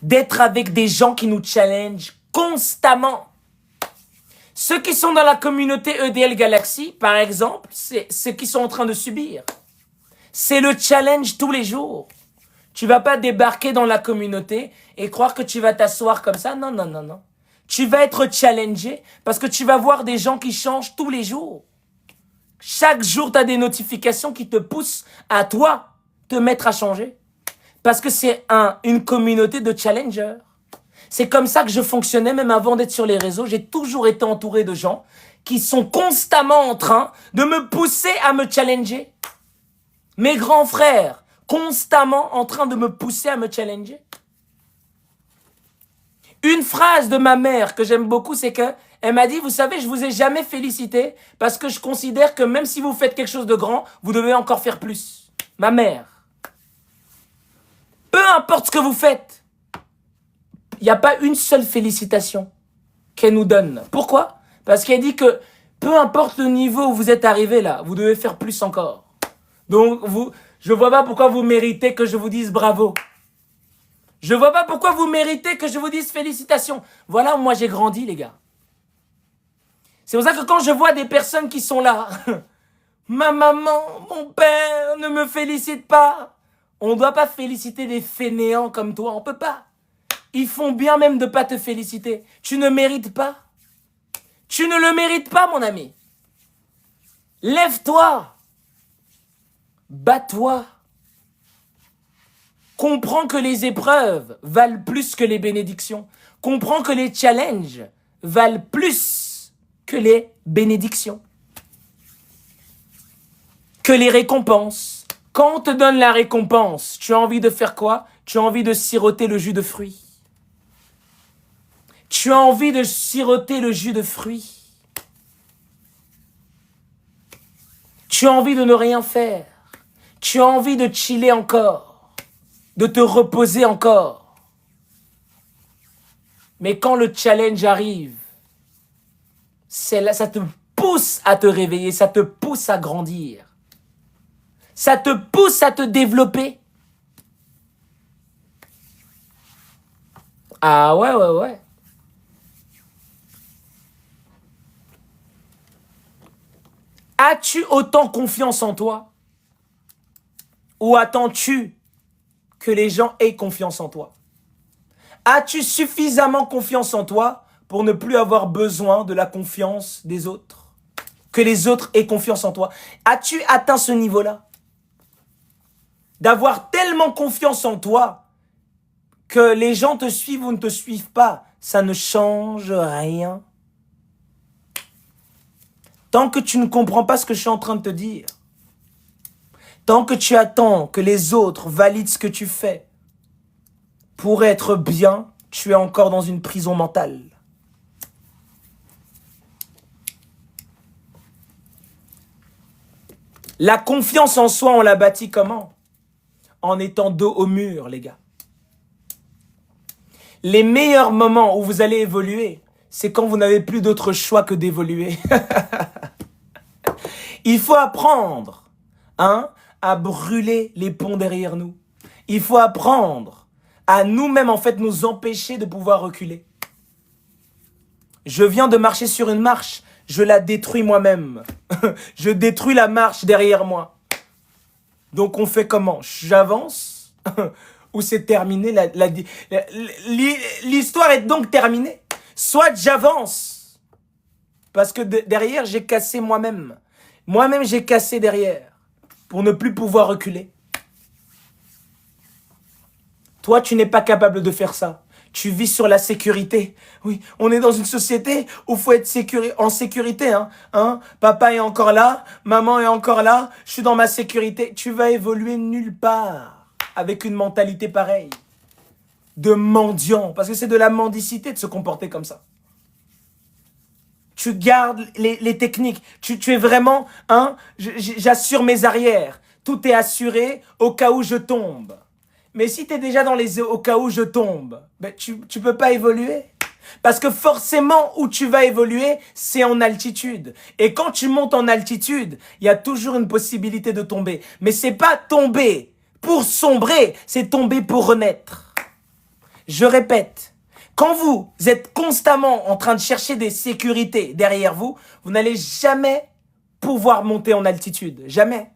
d'être avec des gens qui nous challengent constamment. Ceux qui sont dans la communauté EDL Galaxy, par exemple, c'est ceux qui sont en train de subir. C'est le challenge tous les jours. Tu vas pas débarquer dans la communauté et croire que tu vas t'asseoir comme ça. Non, non, non, non. Tu vas être challengé parce que tu vas voir des gens qui changent tous les jours. Chaque jour, tu as des notifications qui te poussent à toi te mettre à changer. Parce que c'est une communauté de challengers. C'est comme ça que je fonctionnais même avant d'être sur les réseaux. J'ai toujours été entouré de gens qui sont constamment en train de me pousser à me challenger. Mes grands frères, constamment en train de me pousser à me challenger. Une phrase de ma mère que j'aime beaucoup, c'est que elle m'a dit, vous savez, je vous ai jamais félicité parce que je considère que même si vous faites quelque chose de grand, vous devez encore faire plus. Ma mère. Peu importe ce que vous faites, il n'y a pas une seule félicitation qu'elle nous donne. Pourquoi? Parce qu'elle dit que peu importe le niveau où vous êtes arrivé là, vous devez faire plus encore. Donc, je vois pas pourquoi vous méritez que je vous dise bravo. Je vois pas pourquoi vous méritez que je vous dise félicitations. Voilà où moi j'ai grandi, les gars. C'est pour ça que quand je vois des personnes qui sont là, ma maman, mon père ne me félicite pas. On ne doit pas féliciter des fainéants comme toi, on peut pas. Ils font bien même de pas te féliciter. Tu ne mérites pas. Tu ne le mérites pas, mon ami. Lève-toi. Bats-toi. Comprends que les épreuves valent plus que les bénédictions. Comprends que les challenges valent plus que les bénédictions. Que les récompenses. Quand on te donne la récompense, tu as envie de faire quoi? Tu as envie de siroter le jus de fruits. Tu as envie de siroter le jus de fruits. Tu as envie de ne rien faire. Tu as envie de chiller encore. De te reposer encore. Mais quand le challenge arrive, c'est là, ça te pousse à te réveiller, ça te pousse à grandir. Ça te pousse à te développer. Ah ouais, ouais, ouais. As-tu autant confiance en toi? Ou attends-tu que les gens aient confiance en toi? As-tu suffisamment confiance en toi pour ne plus avoir besoin de la confiance des autres? Que les autres aient confiance en toi? As-tu atteint ce niveau-là? D'avoir tellement confiance en toi que les gens te suivent ou ne te suivent pas, ça ne change rien. Tant que tu ne comprends pas ce que je suis en train de te dire, tant que tu attends que les autres valident ce que tu fais pour être bien, tu es encore dans une prison mentale. La confiance en soi, on la bâtit comment? En étant dos au mur, les gars. Les meilleurs moments où vous allez évoluer, c'est quand vous n'avez plus d'autre choix que d'évoluer. Il faut apprendre, à brûler les ponts derrière nous. Il faut apprendre à nous-mêmes, en fait, nous empêcher de pouvoir reculer. Je viens de marcher sur une marche, je la détruis moi-même. Je détruis la marche derrière moi. Donc on fait comment? J'avance ou c'est terminé? L'histoire est donc terminée. Soit j'avance, parce que derrière j'ai cassé moi-même. Moi-même j'ai cassé derrière, pour ne plus pouvoir reculer. Toi tu n'es pas capable de faire ça. Tu vis sur la sécurité. Oui, on est dans une société où il faut être en sécurité. Papa est encore là, maman est encore là, je suis dans ma sécurité. Tu vas évoluer nulle part avec une mentalité pareille. De mendiant, parce que c'est de la mendicité de se comporter comme ça. Tu gardes les techniques. Tu es vraiment, j'assure mes arrières. Tout est assuré au cas où je tombe. Mais si tu es déjà dans les au cas où je tombe, ben tu peux pas évoluer. Parce que forcément, où tu vas évoluer, c'est en altitude. Et quand tu montes en altitude, il y a toujours une possibilité de tomber. Mais c'est pas tomber pour sombrer, c'est tomber pour renaître. Je répète, quand vous êtes constamment en train de chercher des sécurités derrière vous, vous n'allez jamais pouvoir monter en altitude. Jamais.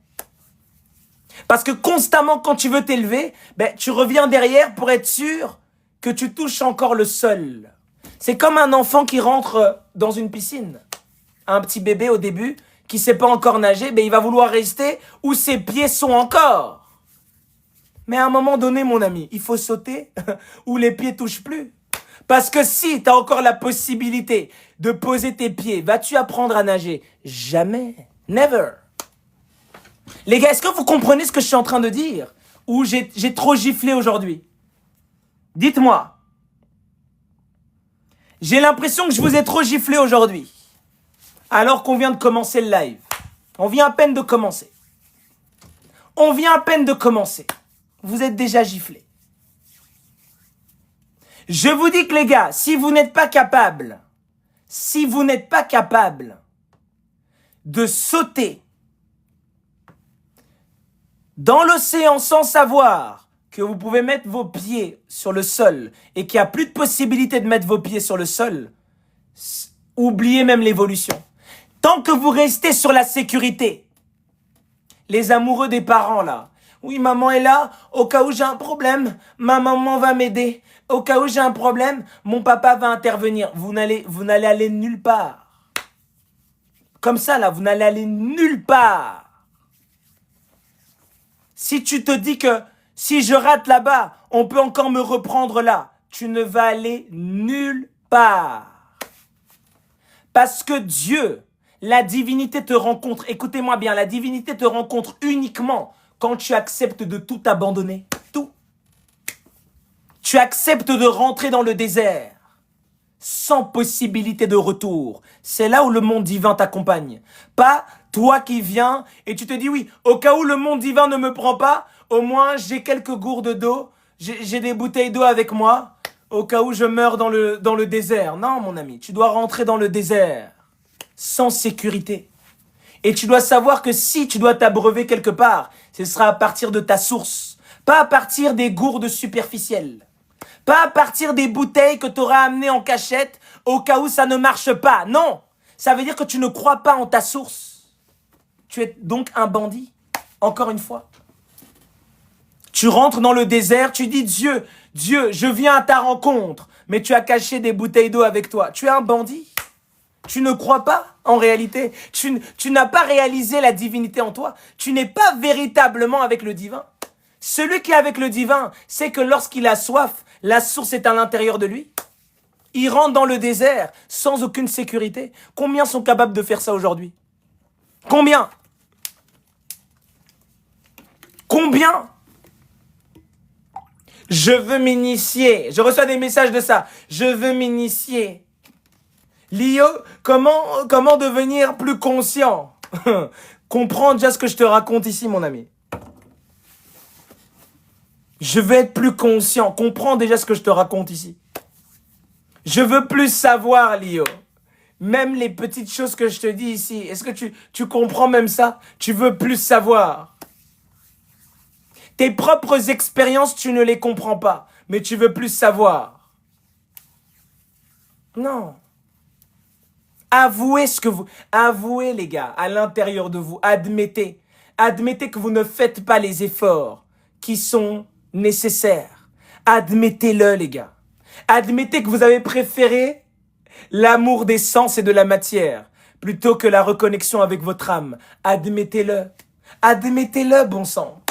Parce que constamment, quand tu veux t'élever, tu reviens derrière pour être sûr que tu touches encore le sol. C'est comme un enfant qui rentre dans une piscine. Un petit bébé au début qui ne sait pas encore nager, il va vouloir rester où ses pieds sont encore. Mais à un moment donné, mon ami, il faut sauter où les pieds touchent plus. Parce que si tu as encore la possibilité de poser tes pieds, vas-tu apprendre à nager? Jamais. Never. Les gars, est-ce que vous comprenez ce que je suis en train de dire? Ou j'ai trop giflé aujourd'hui? Dites-moi. J'ai l'impression que je vous ai trop giflé aujourd'hui. Alors qu'on vient de commencer le live. On vient à peine de commencer. On vient à peine de commencer. Vous êtes déjà giflé. Je vous dis que les gars, si vous n'êtes pas capable de sauter dans l'océan sans savoir que vous pouvez mettre vos pieds sur le sol et qu'il n'y a plus de possibilité de mettre vos pieds sur le sol, oubliez même l'évolution. Tant que vous restez sur la sécurité, les amoureux des parents là, oui maman est là, au cas où j'ai un problème, ma maman va m'aider, au cas où j'ai un problème, mon papa va intervenir. Vous n'allez aller nulle part. Comme ça là, vous n'allez aller nulle part. Si tu te dis que si je rate là-bas, on peut encore me reprendre là, tu ne vas aller nulle part. Parce que Dieu, la divinité te rencontre, écoutez-moi bien, la divinité te rencontre uniquement quand tu acceptes de tout abandonner. Tout. Tu acceptes de rentrer dans le désert sans possibilité de retour. C'est là où le monde divin t'accompagne. Pas toi qui viens et tu te dis oui, au cas où le monde divin ne me prend pas, au moins j'ai quelques gourdes d'eau, j'ai des bouteilles d'eau avec moi, au cas où je meurs dans le désert. Non mon ami, tu dois rentrer dans le désert sans sécurité. Et tu dois savoir que si tu dois t'abreuver quelque part, ce sera à partir de ta source, pas à partir des gourdes superficielles. Pas à partir des bouteilles que tu auras amenées en cachette au cas où ça ne marche pas. Non, ça veut dire que tu ne crois pas en ta source. Tu es donc un bandit, encore une fois. Tu rentres dans le désert, tu dis Dieu, je viens à ta rencontre, mais tu as caché des bouteilles d'eau avec toi. Tu es un bandit. Tu ne crois pas en réalité. Tu n'as pas réalisé la divinité en toi. Tu n'es pas véritablement avec le divin. Celui qui est avec le divin, c'est que lorsqu'il a soif, la source est à l'intérieur de lui. Il rentre dans le désert sans aucune sécurité. Combien sont capables de faire ça aujourd'hui? Combien? Combien? Je veux m'initier. Je reçois des messages de ça. Je veux m'initier. Lio, comment devenir plus conscient? Comprends déjà ce que je te raconte ici, mon ami. Je veux être plus conscient. Comprends déjà ce que je te raconte ici. Je veux plus savoir, Lio. Même les petites choses que je te dis ici. Est-ce que tu comprends même ça? Tu veux plus savoir. Tes propres expériences, tu ne les comprends pas. Mais tu veux plus savoir. Non. Avouez les gars, à l'intérieur de vous. Admettez que vous ne faites pas les efforts qui sont nécessaires. Admettez-le, les gars. Admettez que vous avez préféré l'amour des sens et de la matière plutôt que la reconnexion avec votre âme. Admettez-le. Admettez-le, bon sang.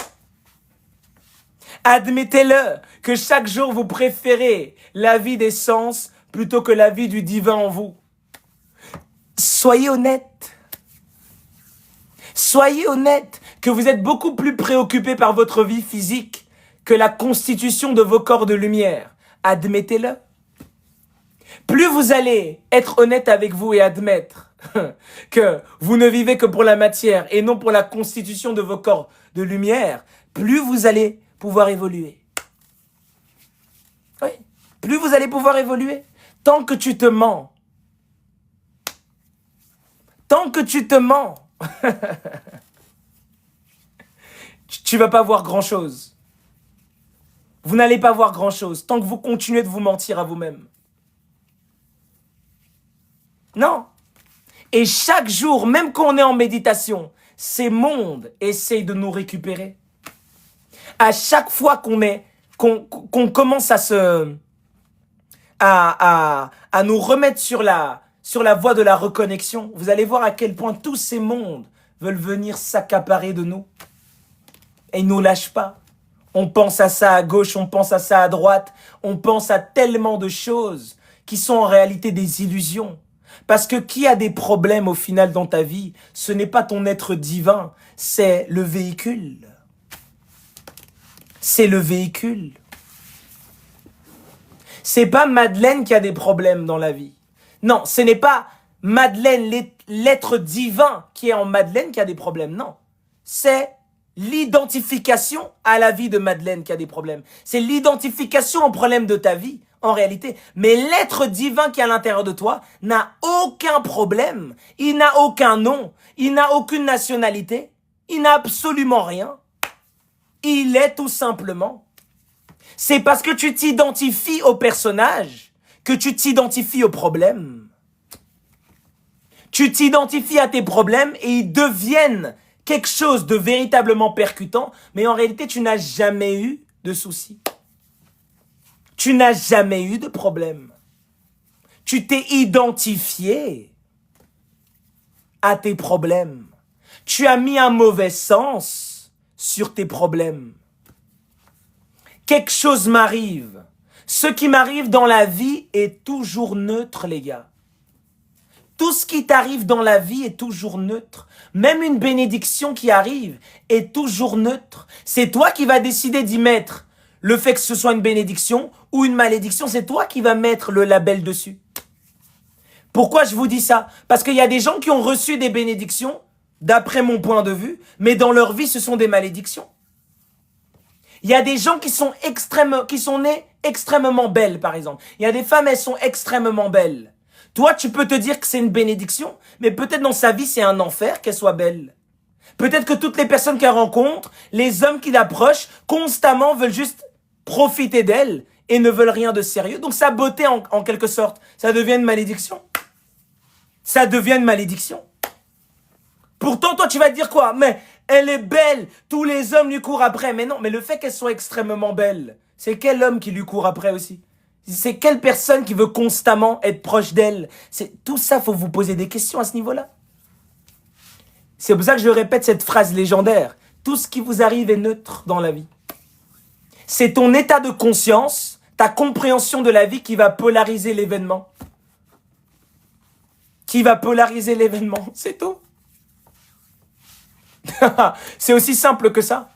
Admettez-le que chaque jour vous préférez la vie des sens plutôt que la vie du divin en vous. Soyez honnête. Soyez honnête que vous êtes beaucoup plus préoccupé par votre vie physique que la constitution de vos corps de lumière. Admettez-le. Plus vous allez être honnête avec vous et admettre que vous ne vivez que pour la matière et non pour la constitution de vos corps de lumière, plus vous allez pouvoir évoluer. Oui, plus vous allez pouvoir évoluer. Tant que tu te mens, tu vas pas voir grand-chose. Vous n'allez pas voir grand-chose tant que vous continuez de vous mentir à vous-même. Non. Et chaque jour, même quand on est en méditation, ces mondes essayent de nous récupérer. À chaque fois qu'on commence à nous remettre sur la voie de la reconnexion, vous allez voir à quel point tous ces mondes veulent venir s'accaparer de nous. Et ils ne nous lâchent pas. On pense à ça à gauche, on pense à ça à droite, on pense à tellement de choses qui sont en réalité des illusions. Parce que qui a des problèmes au final dans ta vie, ce n'est pas ton être divin, c'est le véhicule. C'est le véhicule. C'est pas Madeleine qui a des problèmes dans la vie. Non, ce n'est pas Madeleine, l'être divin qui est en Madeleine qui a des problèmes. Non, c'est l'identification à la vie de Madeleine qui a des problèmes. C'est l'identification au problème de ta vie, en réalité. Mais l'être divin qui est à l'intérieur de toi n'a aucun problème. Il n'a aucun nom. Il n'a aucune nationalité. Il n'a absolument rien. Il est tout simplement. C'est parce que tu t'identifies au personnage que tu t'identifies au problème. Tu t'identifies à tes problèmes et ils deviennent quelque chose de véritablement percutant, mais en réalité, tu n'as jamais eu de soucis. Tu n'as jamais eu de problème. Tu t'es identifié à tes problèmes. Tu as mis un mauvais sens sur tes problèmes. Quelque chose m'arrive. Ce qui m'arrive dans la vie est toujours neutre, les gars. Tout ce qui t'arrive dans la vie est toujours neutre. Même une bénédiction qui arrive est toujours neutre. C'est toi qui vas décider d'y mettre le fait que ce soit une bénédiction ou une malédiction. C'est toi qui vas mettre le label dessus. Pourquoi je vous dis ça? Parce qu'il y a des gens qui ont reçu des bénédictions, d'après mon point de vue, mais dans leur vie, ce sont des malédictions. Il y a des gens qui sont nées extrêmement belles, par exemple. Il y a des femmes, elles sont extrêmement belles. Toi, tu peux te dire que c'est une bénédiction, mais peut-être dans sa vie, c'est un enfer qu'elle soit belle. Peut-être que toutes les personnes qu'elle rencontre, les hommes qui l'approchent, constamment veulent juste profiter d'elle et ne veulent rien de sérieux. Donc sa beauté, en quelque sorte, ça devient une malédiction. Ça devient une malédiction. Pourtant, toi, tu vas te dire quoi? Mais elle est belle, tous les hommes lui courent après. Mais non, mais le fait qu'elle soit extrêmement belle, c'est quel homme qui lui court après aussi? C'est quelle personne qui veut constamment être proche d'elle? Tout ça, faut vous poser des questions à ce niveau-là. C'est pour ça que je répète cette phrase légendaire. Tout ce qui vous arrive est neutre dans la vie. C'est ton état de conscience, ta compréhension de la vie qui va polariser l'événement. Qui va polariser l'événement, c'est tout. C'est aussi simple que ça.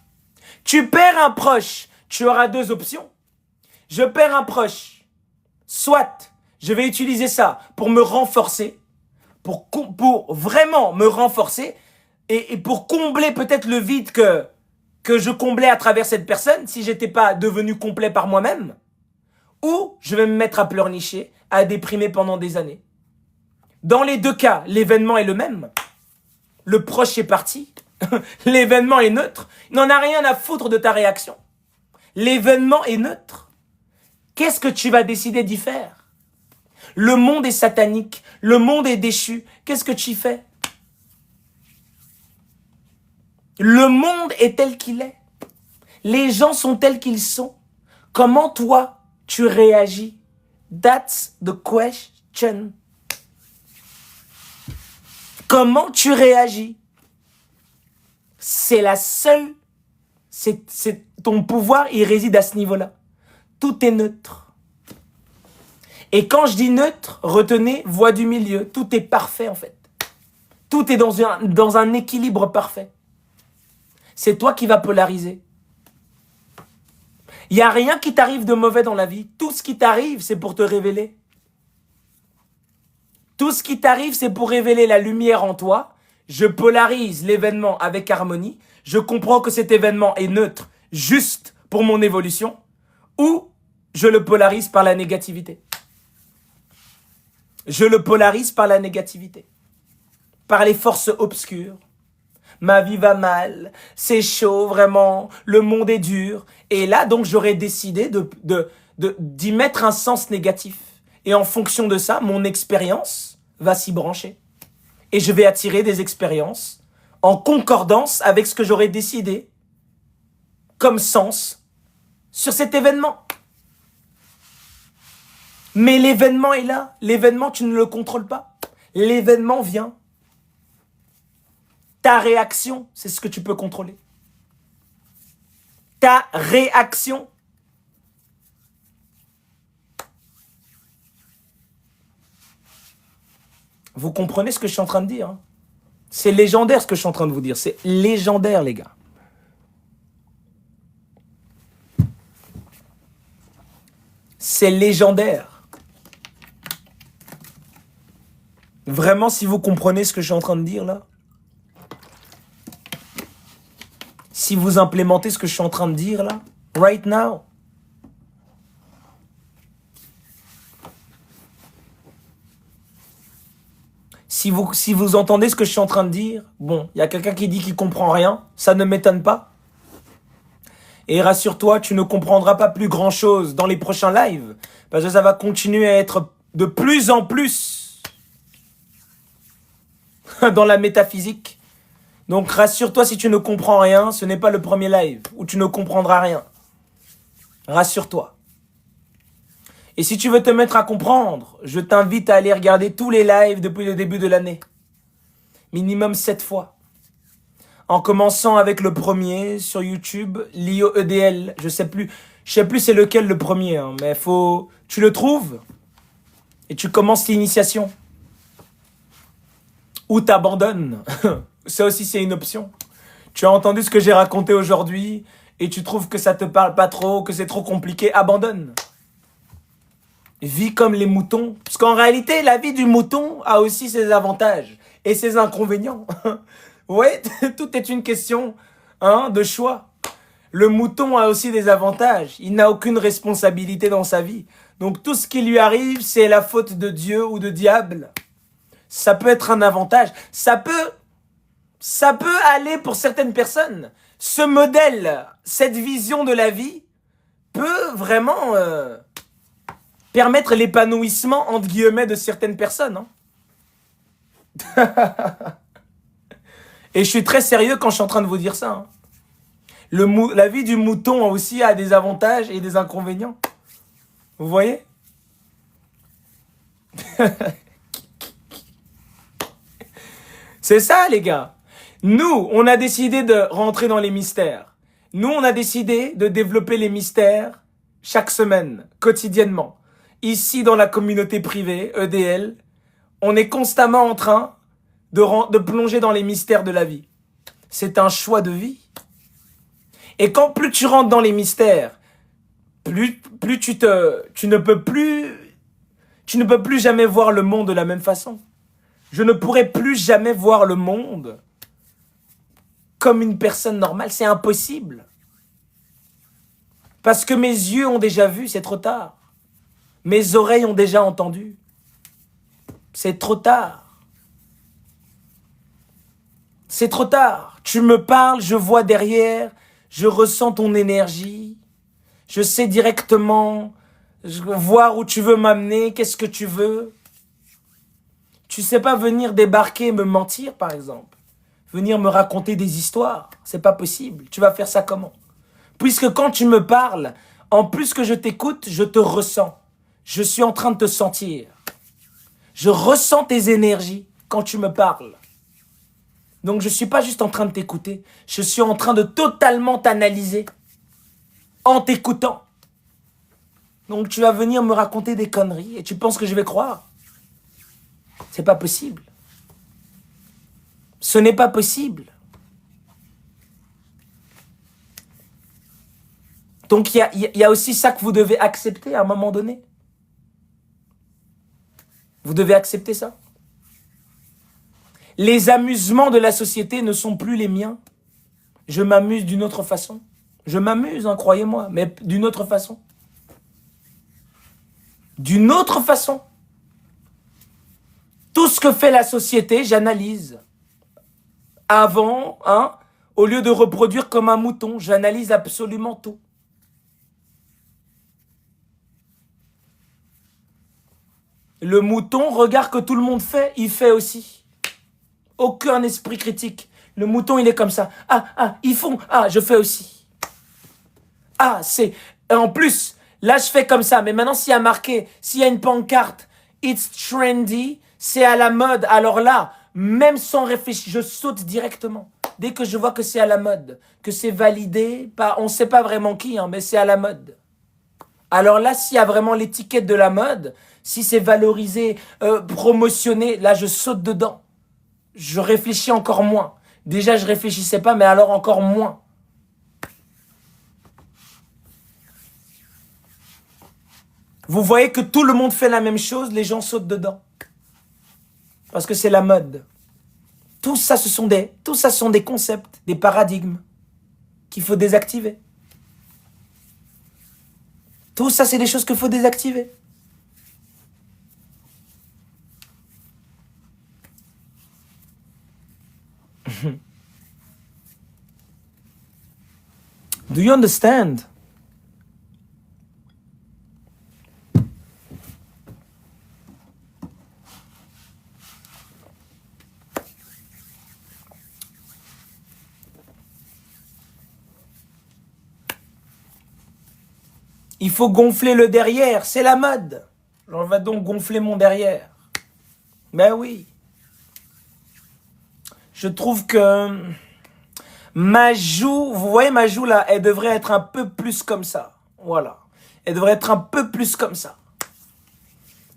Tu perds un proche, tu auras deux options. Je perds un proche. Soit, je vais utiliser ça pour me renforcer, pour vraiment me renforcer et pour combler peut-être le vide que je comblais à travers cette personne si j'étais pas devenu complet par moi-même. Ou je vais me mettre à pleurnicher, à déprimer pendant des années. Dans les deux cas, l'événement est le même. Le proche est parti. L'événement est neutre. Il n'en a rien à foutre de ta réaction. L'événement est neutre. Qu'est-ce que tu vas décider d'y faire? Le monde est satanique. Le monde est déchu. Qu'est-ce que tu y fais? Le monde est tel qu'il est. Les gens sont tels qu'ils sont. Comment toi, tu réagis? That's the question. Comment tu réagis? C'est la seule... C'est ton pouvoir, il réside à ce niveau-là. Tout est neutre. Et quand je dis neutre, retenez, voie du milieu. Tout est parfait en fait. Tout est dans un équilibre parfait. C'est toi qui vas polariser. Il n'y a rien qui t'arrive de mauvais dans la vie. Tout ce qui t'arrive, c'est pour te révéler. Tout ce qui t'arrive, c'est pour révéler la lumière en toi. Je polarise l'événement avec harmonie. Je comprends que cet événement est neutre, juste pour mon évolution. Ou je le polarise par la négativité. Je le polarise par la négativité. Par les forces obscures. ma vie va mal, c'est chaud, vraiment, le monde est dur. Et là, donc, j'aurais décidé d'y mettre un sens négatif. Et en fonction de ça, mon expérience va s'y brancher. Et je vais attirer des expériences en concordance avec ce que j'aurais décidé comme sens sur cet événement. Mais l'événement est là. L'événement, tu ne le contrôles pas. L'événement vient. Ta réaction, c'est ce que tu peux contrôler. Ta réaction. Vous comprenez ce que je suis en train de dire, hein? C'est légendaire ce que je suis en train de vous dire. C'est légendaire, les gars. C'est légendaire. Vraiment, si vous comprenez ce que je suis en train de dire là, si vous implémentez ce que je suis en train de dire là, right now, si vous entendez ce que je suis en train de dire, bon, il y a quelqu'un qui dit qu'il comprend rien, ça ne m'étonne pas. Et rassure-toi, tu ne comprendras pas plus grand-chose dans les prochains lives, parce que ça va continuer à être de plus en plus dans la métaphysique. Donc rassure-toi, si tu ne comprends rien, ce n'est pas le premier live où tu ne comprendras rien. Rassure-toi. Et si tu veux te mettre à comprendre, je t'invite à aller regarder tous les lives depuis le début de l'année. Minimum 7 fois. En commençant avec le premier sur YouTube, Lio EDL. Je sais plus c'est lequel le premier, hein, mais tu le trouves et tu commences l'initiation. Ou t'abandonnes. Ça aussi, c'est une option. Tu as entendu ce que j'ai raconté aujourd'hui et tu trouves que ça te parle pas trop, que c'est trop compliqué, abandonne. Vis comme les moutons. Parce qu'en réalité, la vie du mouton a aussi ses avantages et ses inconvénients. Ouais, tout est une question de choix. Le mouton a aussi des avantages. Il n'a aucune responsabilité dans sa vie. Donc tout ce qui lui arrive, c'est la faute de Dieu ou de diable. Ça peut être un avantage. Ça peut aller pour certaines personnes. Ce modèle, cette vision de la vie peut vraiment permettre l'épanouissement, entre guillemets, de certaines personnes. Hein. Et je suis très sérieux quand je suis en train de vous dire ça. Hein. La vie du mouton aussi a des avantages et des inconvénients. Vous voyez? C'est ça, les gars. Nous, on a décidé de rentrer dans les mystères. Nous, on a décidé de développer les mystères chaque semaine, quotidiennement. Ici, dans la communauté privée, EDL, on est constamment en train de plonger dans les mystères de la vie. C'est un choix de vie. Et quand plus tu rentres dans les mystères, plus tu ne peux plus jamais voir le monde de la même façon. Je ne pourrai plus jamais voir le monde comme une personne normale. C'est impossible. Parce que mes yeux ont déjà vu, c'est trop tard. Mes oreilles ont déjà entendu. C'est trop tard. C'est trop tard. Tu me parles, je vois derrière, je ressens ton énergie. Je sais directement voir où tu veux m'amener, qu'est-ce que tu veux. Tu sais pas venir débarquer et me mentir, par exemple. Venir me raconter des histoires. C'est pas possible. Tu vas faire ça comment? Puisque quand tu me parles, en plus que je t'écoute, je te ressens. Je suis en train de te sentir. Je ressens tes énergies quand tu me parles. Donc je suis pas juste en train de t'écouter. Je suis en train de totalement t'analyser. En t'écoutant. Donc tu vas venir me raconter des conneries et tu penses que je vais croire? C'est pas possible. Ce n'est pas possible. Donc il y a aussi ça que vous devez accepter à un moment donné. Vous devez accepter ça. Les amusements de la société ne sont plus les miens. Je m'amuse d'une autre façon. Je m'amuse, hein, croyez-moi, mais d'une autre façon. D'une autre façon. Tout ce que fait la société, j'analyse. Avant, hein, au lieu de reproduire comme un mouton, j'analyse absolument tout. Le mouton regarde que tout le monde fait, il fait aussi. Aucun esprit critique. Le mouton, il est comme ça. Ah, ils font. Ah, je fais aussi. Ah, c'est... En plus, là, je fais comme ça. Mais maintenant, s'il y a marqué, s'il y a une pancarte, it's trendy, c'est à la mode. Alors là, même sans réfléchir, je saute directement. Dès que je vois que c'est à la mode, que c'est validé, on ne sait pas vraiment qui, hein, mais c'est à la mode. Alors là, s'il y a vraiment l'étiquette de la mode, si c'est valorisé, promotionné, là, je saute dedans. Je réfléchis encore moins. Déjà, je réfléchissais pas, mais alors encore moins. Vous voyez que tout le monde fait la même chose, les gens sautent dedans. Parce que c'est la mode. Tout ça, ce sont des concepts, des paradigmes qu'il faut désactiver. Tout ça, c'est des choses qu'il faut désactiver. Do you understand? Il faut gonfler le derrière, c'est la mode. On va donc gonfler mon derrière. Ben oui. Je trouve que ma joue, vous voyez ma joue là, elle devrait être un peu plus comme ça. Voilà. Elle devrait être un peu plus comme ça.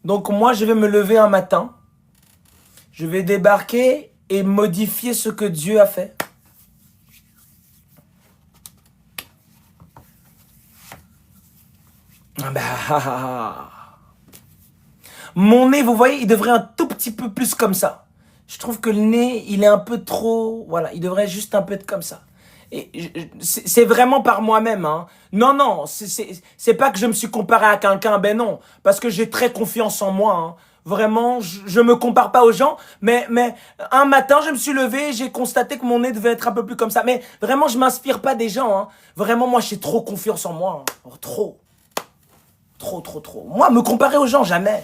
Donc moi, je vais me lever un matin. Je vais débarquer et modifier ce que Dieu a fait. Mon nez, vous voyez, il devrait un tout petit peu plus comme ça. Je trouve que le nez, il est un peu trop... Voilà, il devrait juste un peu être comme ça. Et c'est vraiment par moi-même. Hein. Non, c'est pas que je me suis comparé à quelqu'un, ben non. Parce que j'ai très confiance en moi. Hein. Vraiment, je me compare pas aux gens. Mais un matin, je me suis levé et j'ai constaté que mon nez devait être un peu plus comme ça. Mais vraiment, je m'inspire pas des gens. Hein. Vraiment, moi, j'ai trop confiance en moi. Hein. Oh, trop. Trop. Moi, me comparer aux gens, jamais.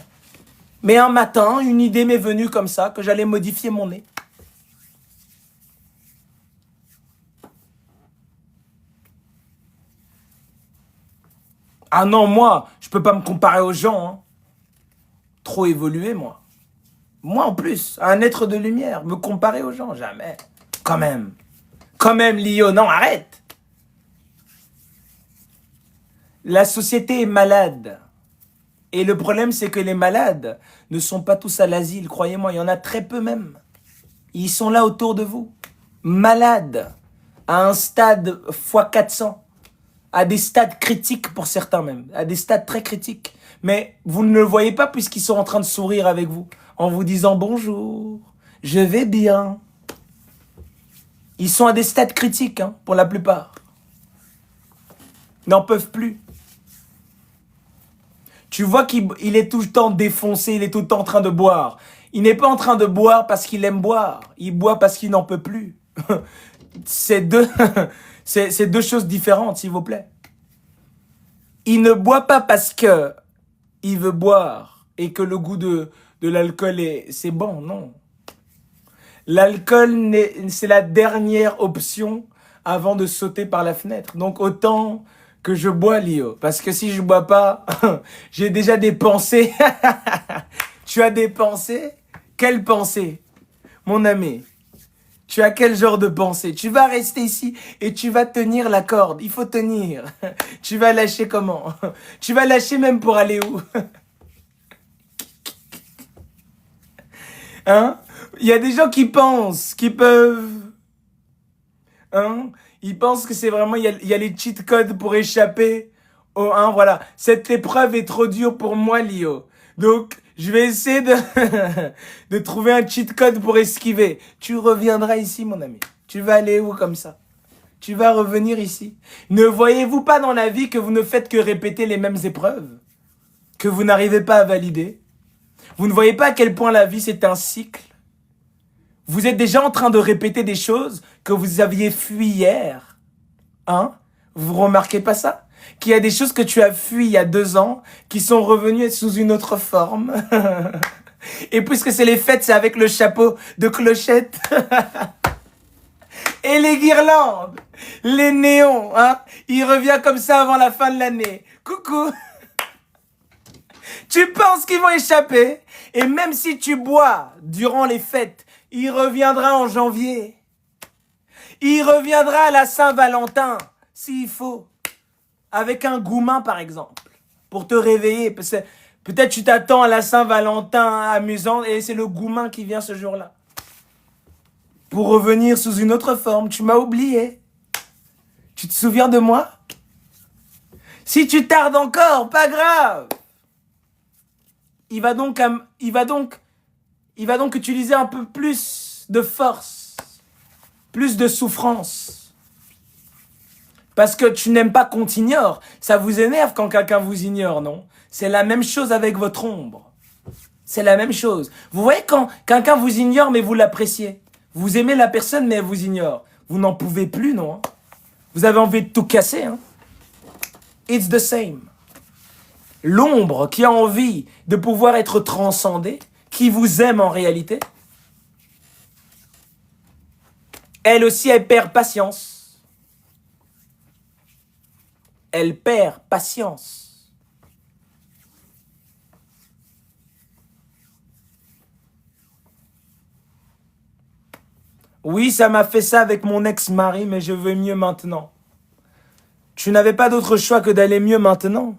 Mais un matin, une idée m'est venue comme ça, que j'allais modifier mon nez. Ah non, moi, je peux pas me comparer aux gens. Hein. Trop évolué, moi. Moi, en plus, un être de lumière, me comparer aux gens, jamais. Quand même, Lio, non, arrête. La société est malade. Et le problème, c'est que les malades ne sont pas tous à l'asile, croyez-moi, il y en a très peu même. Ils sont là autour de vous. Malades, à un stade x400, à des stades critiques pour certains même, à des stades très critiques. Mais vous ne le voyez pas puisqu'ils sont en train de sourire avec vous, en vous disant bonjour, je vais bien. Ils sont à des stades critiques, hein, pour la plupart. Ils n'en peuvent plus. Tu vois qu'il est tout le temps défoncé, il est tout le temps en train de boire. Il n'est pas en train de boire parce qu'il aime boire. Il boit parce qu'il n'en peut plus. C'est deux choses différentes, s'il vous plaît. Il ne boit pas parce que il veut boire et que le goût de l'alcool c'est bon, non. L'alcool, c'est la dernière option avant de sauter par la fenêtre. Donc autant que je bois, Lio. Parce que si je bois pas, j'ai déjà des pensées. Tu as des pensées? Quelles pensées, mon ami? Tu as quel genre de pensée? Tu vas rester ici et tu vas tenir la corde. Il faut tenir. Tu vas lâcher comment? Tu vas lâcher même pour aller où? Hein? Il y a des gens qui pensent, qui peuvent... Hein? Ils pensent que c'est vraiment... Il y a les cheat codes pour échapper au... Hein, voilà. Cette épreuve est trop dure pour moi, Lio. Donc, je vais essayer de trouver un cheat code pour esquiver. Tu reviendras ici, mon ami. Tu vas aller où comme ça? Tu vas revenir ici. Ne voyez-vous pas dans la vie que vous ne faites que répéter les mêmes épreuves? Que vous n'arrivez pas à valider? Vous ne voyez pas à quel point la vie, c'est un cycle? Vous êtes déjà en train de répéter des choses que vous aviez fui hier. Hein? Vous remarquez pas ça? Qu'il y a des choses que tu as fui il y a 2 ans qui sont revenues sous une autre forme. Et puisque c'est les fêtes, c'est avec le chapeau de clochette. Et les guirlandes, les néons, hein? Il revient comme ça avant la fin de l'année. Coucou. Tu penses qu'ils vont échapper? Et même si tu bois durant les fêtes, il reviendra en janvier. Il reviendra à la Saint-Valentin, s'il faut. Avec un goumin, par exemple. Pour te réveiller. Peut-être tu t'attends à la Saint-Valentin amusante et c'est le goumin qui vient ce jour-là. Pour revenir sous une autre forme. Tu m'as oublié. Tu te souviens de moi? Si tu tardes encore, pas grave. Il va donc utiliser un peu plus de force, plus de souffrance. Parce que tu n'aimes pas qu'on t'ignore. Ça vous énerve quand quelqu'un vous ignore, non? C'est la même chose avec votre ombre. C'est la même chose. Vous voyez quand quelqu'un vous ignore mais vous l'appréciez. Vous aimez la personne mais elle vous ignore. Vous n'en pouvez plus, non? Vous avez envie de tout casser, hein? It's the same. L'ombre qui a envie de pouvoir être transcendée, qui vous aime en réalité, elle aussi, elle perd patience. Elle perd patience. Oui, ça m'a fait ça avec mon ex-mari, mais je veux mieux maintenant. Tu n'avais pas d'autre choix que d'aller mieux maintenant.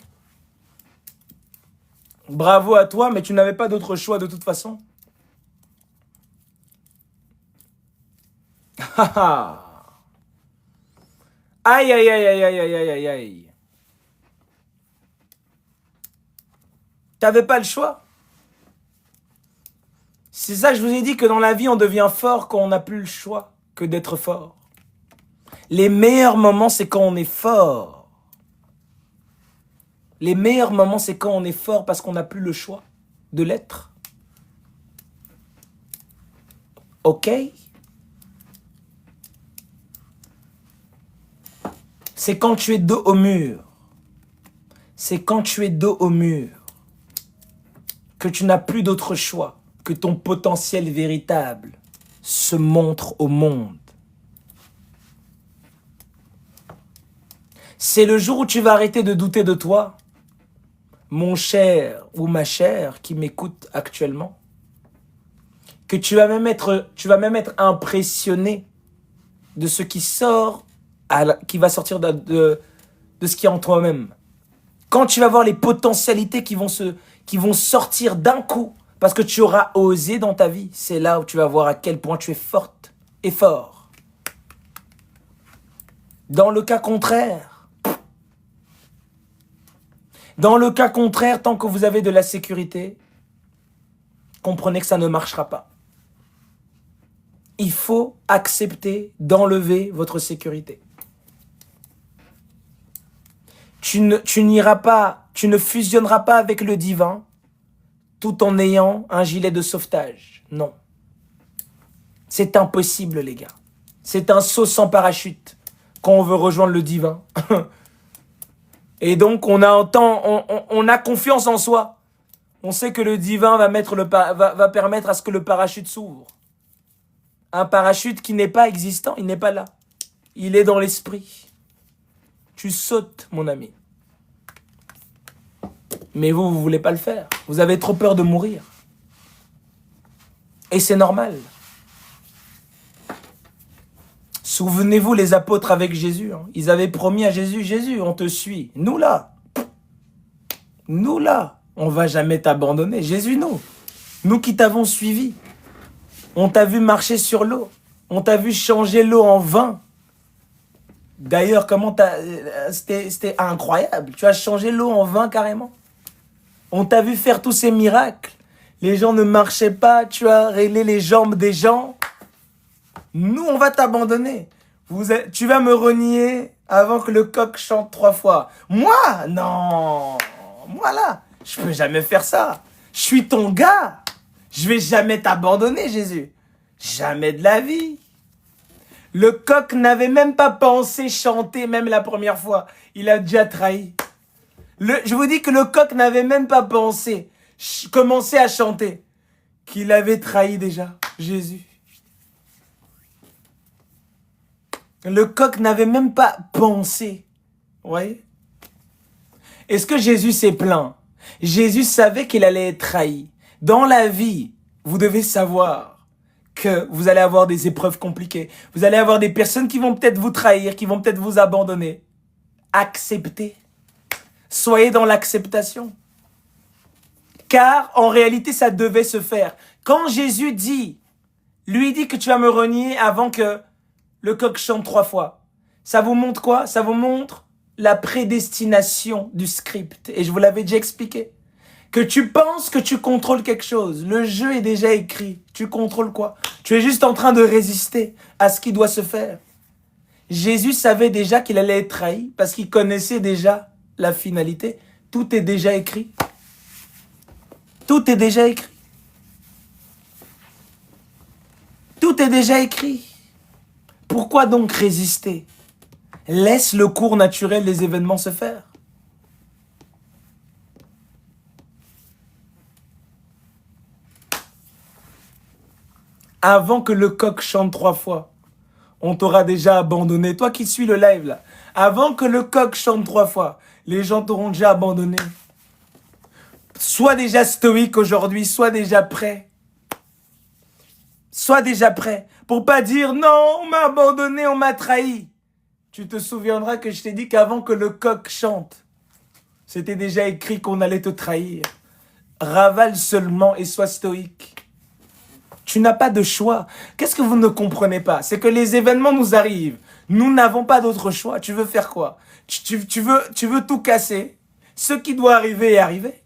Bravo à toi, mais tu n'avais pas d'autre choix de toute façon. Aïe, aïe, aïe, aïe, aïe, aïe, aïe, aïe, aïe. T'avais pas le choix. C'est ça, je vous ai dit que dans la vie, on devient fort quand on n'a plus le choix que d'être fort. Les meilleurs moments, c'est quand on est fort. Les meilleurs moments, c'est quand on est fort parce qu'on n'a plus le choix de l'être. Ok? C'est quand tu es dos au mur. C'est quand tu es dos au mur que tu n'as plus d'autre choix, que ton potentiel véritable se montre au monde. C'est le jour où tu vas arrêter de douter de toi, mon cher ou ma chère qui m'écoute actuellement, que tu vas même être impressionné de ce qui sort, qui va sortir de ce qui est en toi-même. Quand tu vas voir les potentialités qui vont sortir d'un coup, parce que tu auras osé dans ta vie, c'est là où tu vas voir à quel point tu es forte et fort. Dans le cas contraire, tant que vous avez de la sécurité, comprenez que ça ne marchera pas. Il faut accepter d'enlever votre sécurité. Tu ne fusionneras pas avec le divin tout en ayant un gilet de sauvetage. Non. C'est impossible, les gars. C'est un saut sans parachute quand on veut rejoindre le divin. Et donc, on a confiance en soi. On sait que le divin va permettre à ce que le parachute s'ouvre. Un parachute qui n'est pas existant, il n'est pas là. Il est dans l'esprit. Tu sautes, mon ami. Mais vous voulez pas le faire. Vous avez trop peur de mourir. Et c'est normal. Souvenez-vous, les apôtres avec Jésus, hein, ils avaient promis à Jésus, Jésus, on te suit. Nous là, on va jamais t'abandonner. Jésus, nous qui t'avons suivi. On t'a vu marcher sur l'eau. On t'a vu changer l'eau en vin. D'ailleurs, c'était incroyable. Tu as changé l'eau en vin carrément. On t'a vu faire tous ces miracles. Les gens ne marchaient pas. Tu as réglé les jambes des gens. Nous, on va t'abandonner. Tu vas me renier avant que le coq chante 3 fois. Moi? Non. Moi là, je peux jamais faire ça. Je suis ton gars. Je vais jamais t'abandonner, Jésus. Jamais de la vie. Le coq n'avait même pas pensé chanter, même la première fois. Il a déjà trahi. Je vous dis que le coq n'avait même pas pensé commencer à chanter. Qu'il avait trahi déjà Jésus. Le coq n'avait même pas pensé. Vous voyez? Est-ce que Jésus s'est plaint? Jésus savait qu'il allait être trahi. Dans la vie, vous devez savoir que vous allez avoir des épreuves compliquées. Vous allez avoir des personnes qui vont peut-être vous trahir, qui vont peut-être vous abandonner. Acceptez. Soyez dans l'acceptation. Car en réalité, ça devait se faire. Quand Jésus lui dit que tu vas me renier avant que le coq chante 3 fois. Ça vous montre quoi? Ça vous montre la prédestination du script. Et je vous l'avais déjà expliqué. Que tu penses que tu contrôles quelque chose. Le jeu est déjà écrit. Tu contrôles quoi? Tu es juste en train de résister à ce qui doit se faire. Jésus savait déjà qu'il allait être trahi parce qu'il connaissait déjà la finalité. Tout est déjà écrit. Tout est déjà écrit. Tout est déjà écrit. Pourquoi donc résister? Laisse le cours naturel des événements se faire. Avant que le coq chante 3 fois, on t'aura déjà abandonné. Toi qui suis le live là, avant que le coq chante 3 fois, les gens t'auront déjà abandonné. Sois déjà stoïque aujourd'hui, sois déjà prêt. Sois déjà prêt pour pas dire non, on m'a abandonné, on m'a trahi. Tu te souviendras que je t'ai dit qu'avant que le coq chante, c'était déjà écrit qu'on allait te trahir. Ravale seulement et sois stoïque. Tu n'as pas de choix. Qu'est-ce que vous ne comprenez pas? C'est que les événements nous arrivent. Nous n'avons pas d'autre choix. Tu veux faire quoi? Tu veux tout casser. Ce qui doit arriver est arrivé.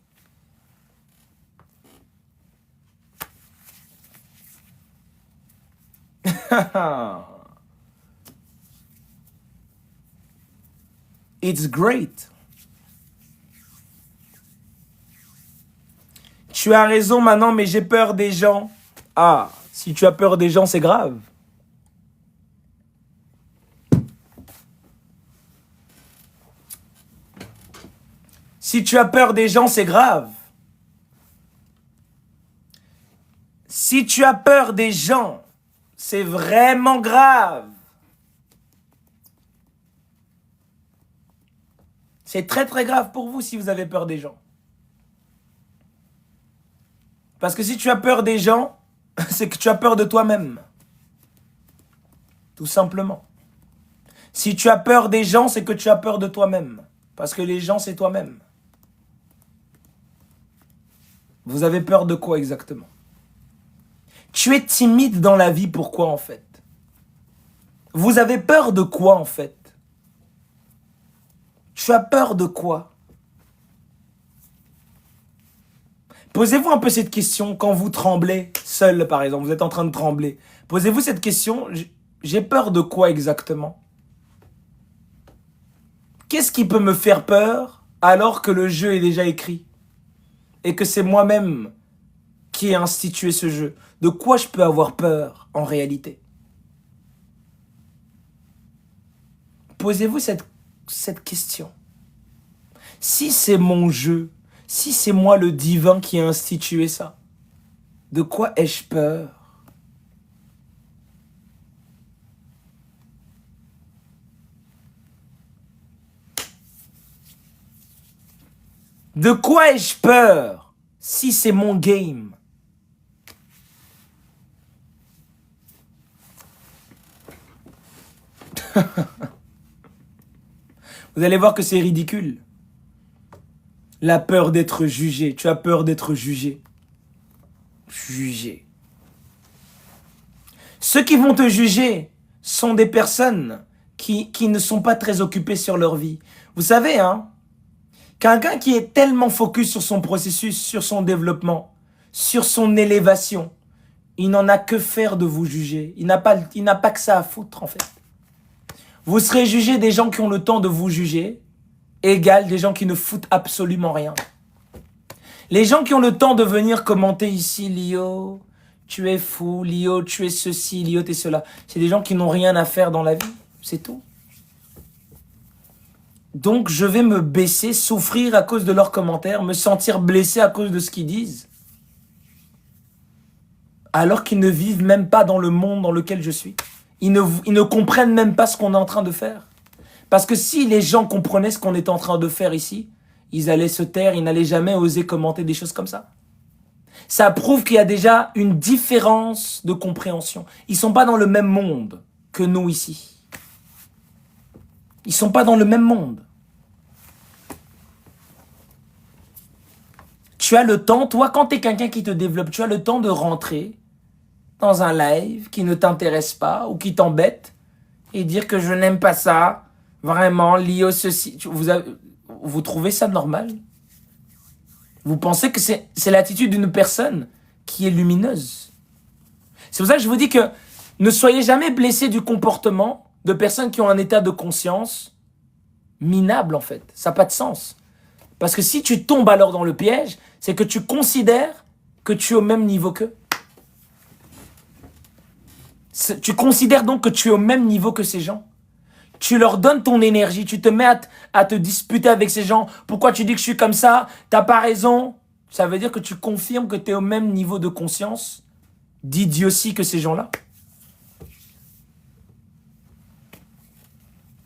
It's great. Tu as raison maintenant, mais j'ai peur des gens. Ah, si tu as peur des gens, c'est grave. Si tu as peur des gens, c'est grave. Si tu as peur des gens, c'est vraiment grave. C'est très très grave pour vous si vous avez peur des gens. Parce que si tu as peur des gens, c'est que tu as peur de toi-même. Tout simplement. Si tu as peur des gens, c'est que tu as peur de toi-même. Parce que les gens, c'est toi-même. Vous avez peur de quoi exactement? Tu es timide dans la vie, pourquoi en fait? Vous avez peur de quoi en fait? Tu as peur de quoi? Posez-vous un peu cette question quand vous tremblez, seul par exemple, vous êtes en train de trembler. Posez-vous cette question, j'ai peur de quoi exactement? Qu'est-ce qui peut me faire peur alors que le jeu est déjà écrit? Et que c'est moi-même qui ai institué ce jeu? De quoi je peux avoir peur en réalité? Posez-vous cette question. Si c'est mon jeu, si c'est moi le divin qui ai institué ça, de quoi ai-je peur? De quoi ai-je peur si c'est mon game? Vous allez voir que c'est ridicule. La peur d'être jugé. Tu as peur d'être jugé. Jugé. Ceux qui vont te juger sont des personnes qui ne sont pas très occupées sur leur vie. Vous savez, hein, quelqu'un qui est tellement focus sur son processus, sur son développement, sur son élévation, il n'en a que faire de vous juger. Il n'a pas que ça à foutre, en fait. Vous serez jugé des gens qui ont le temps de vous juger, égal des gens qui ne foutent absolument rien. Les gens qui ont le temps de venir commenter ici, Lio, tu es fou, Lio, tu es ceci, Lio, tu es cela. C'est des gens qui n'ont rien à faire dans la vie, c'est tout. Donc je vais me baisser, souffrir à cause de leurs commentaires, me sentir blessé à cause de ce qu'ils disent. Alors qu'ils ne vivent même pas dans le monde dans lequel je suis. Ils ne comprennent même pas ce qu'on est en train de faire. Parce que si les gens comprenaient ce qu'on est en train de faire ici, ils allaient se taire, ils n'allaient jamais oser commenter des choses comme ça. Ça prouve qu'il y a déjà une différence de compréhension. Ils ne sont pas dans le même monde que nous ici. Ils ne sont pas dans le même monde. Tu as le temps, toi, quand tu es quelqu'un qui te développe, tu as le temps de rentrer dans un live qui ne t'intéresse pas ou qui t'embête et dire que je n'aime pas ça, vraiment, Lio, ceci. Vous trouvez ça normal? Vous pensez que c'est l'attitude d'une personne qui est lumineuse? C'est pour ça que je vous dis que ne soyez jamais blessés du comportement de personnes qui ont un état de conscience minable, en fait. Ça n'a pas de sens. Parce que si tu tombes alors dans le piège, c'est que tu considères que tu es au même niveau qu'eux. Tu considères donc que tu es au même niveau que ces gens. Tu leur donnes ton énergie, tu te mets à te disputer avec ces gens. Pourquoi tu dis que je suis comme ça? T'as pas raison. Ça veut dire que tu confirmes que tu es au même niveau de conscience, d'idiotie que ces gens-là.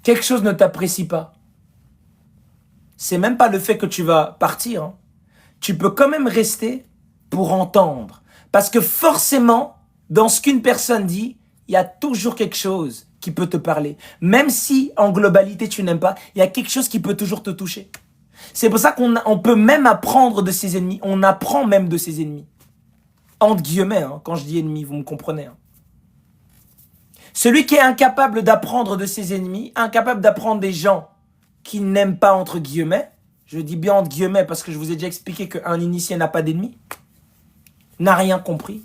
Quelque chose ne t'apprécie pas. C'est même pas le fait que tu vas partir. Hein. Tu peux quand même rester pour entendre. Parce que forcément, dans ce qu'une personne dit, il y a toujours quelque chose qui peut te parler. Même si, en globalité, tu n'aimes pas, il y a quelque chose qui peut toujours te toucher. C'est pour ça qu'on peut même apprendre de ses ennemis. On apprend même de ses ennemis. Entre guillemets, hein, quand je dis ennemis, vous me comprenez. Hein. Celui qui est incapable d'apprendre de ses ennemis, incapable d'apprendre des gens qui n'aiment pas, entre guillemets, je dis bien entre guillemets parce que je vous ai déjà expliqué qu'un initié n'a pas d'ennemi, n'a rien compris.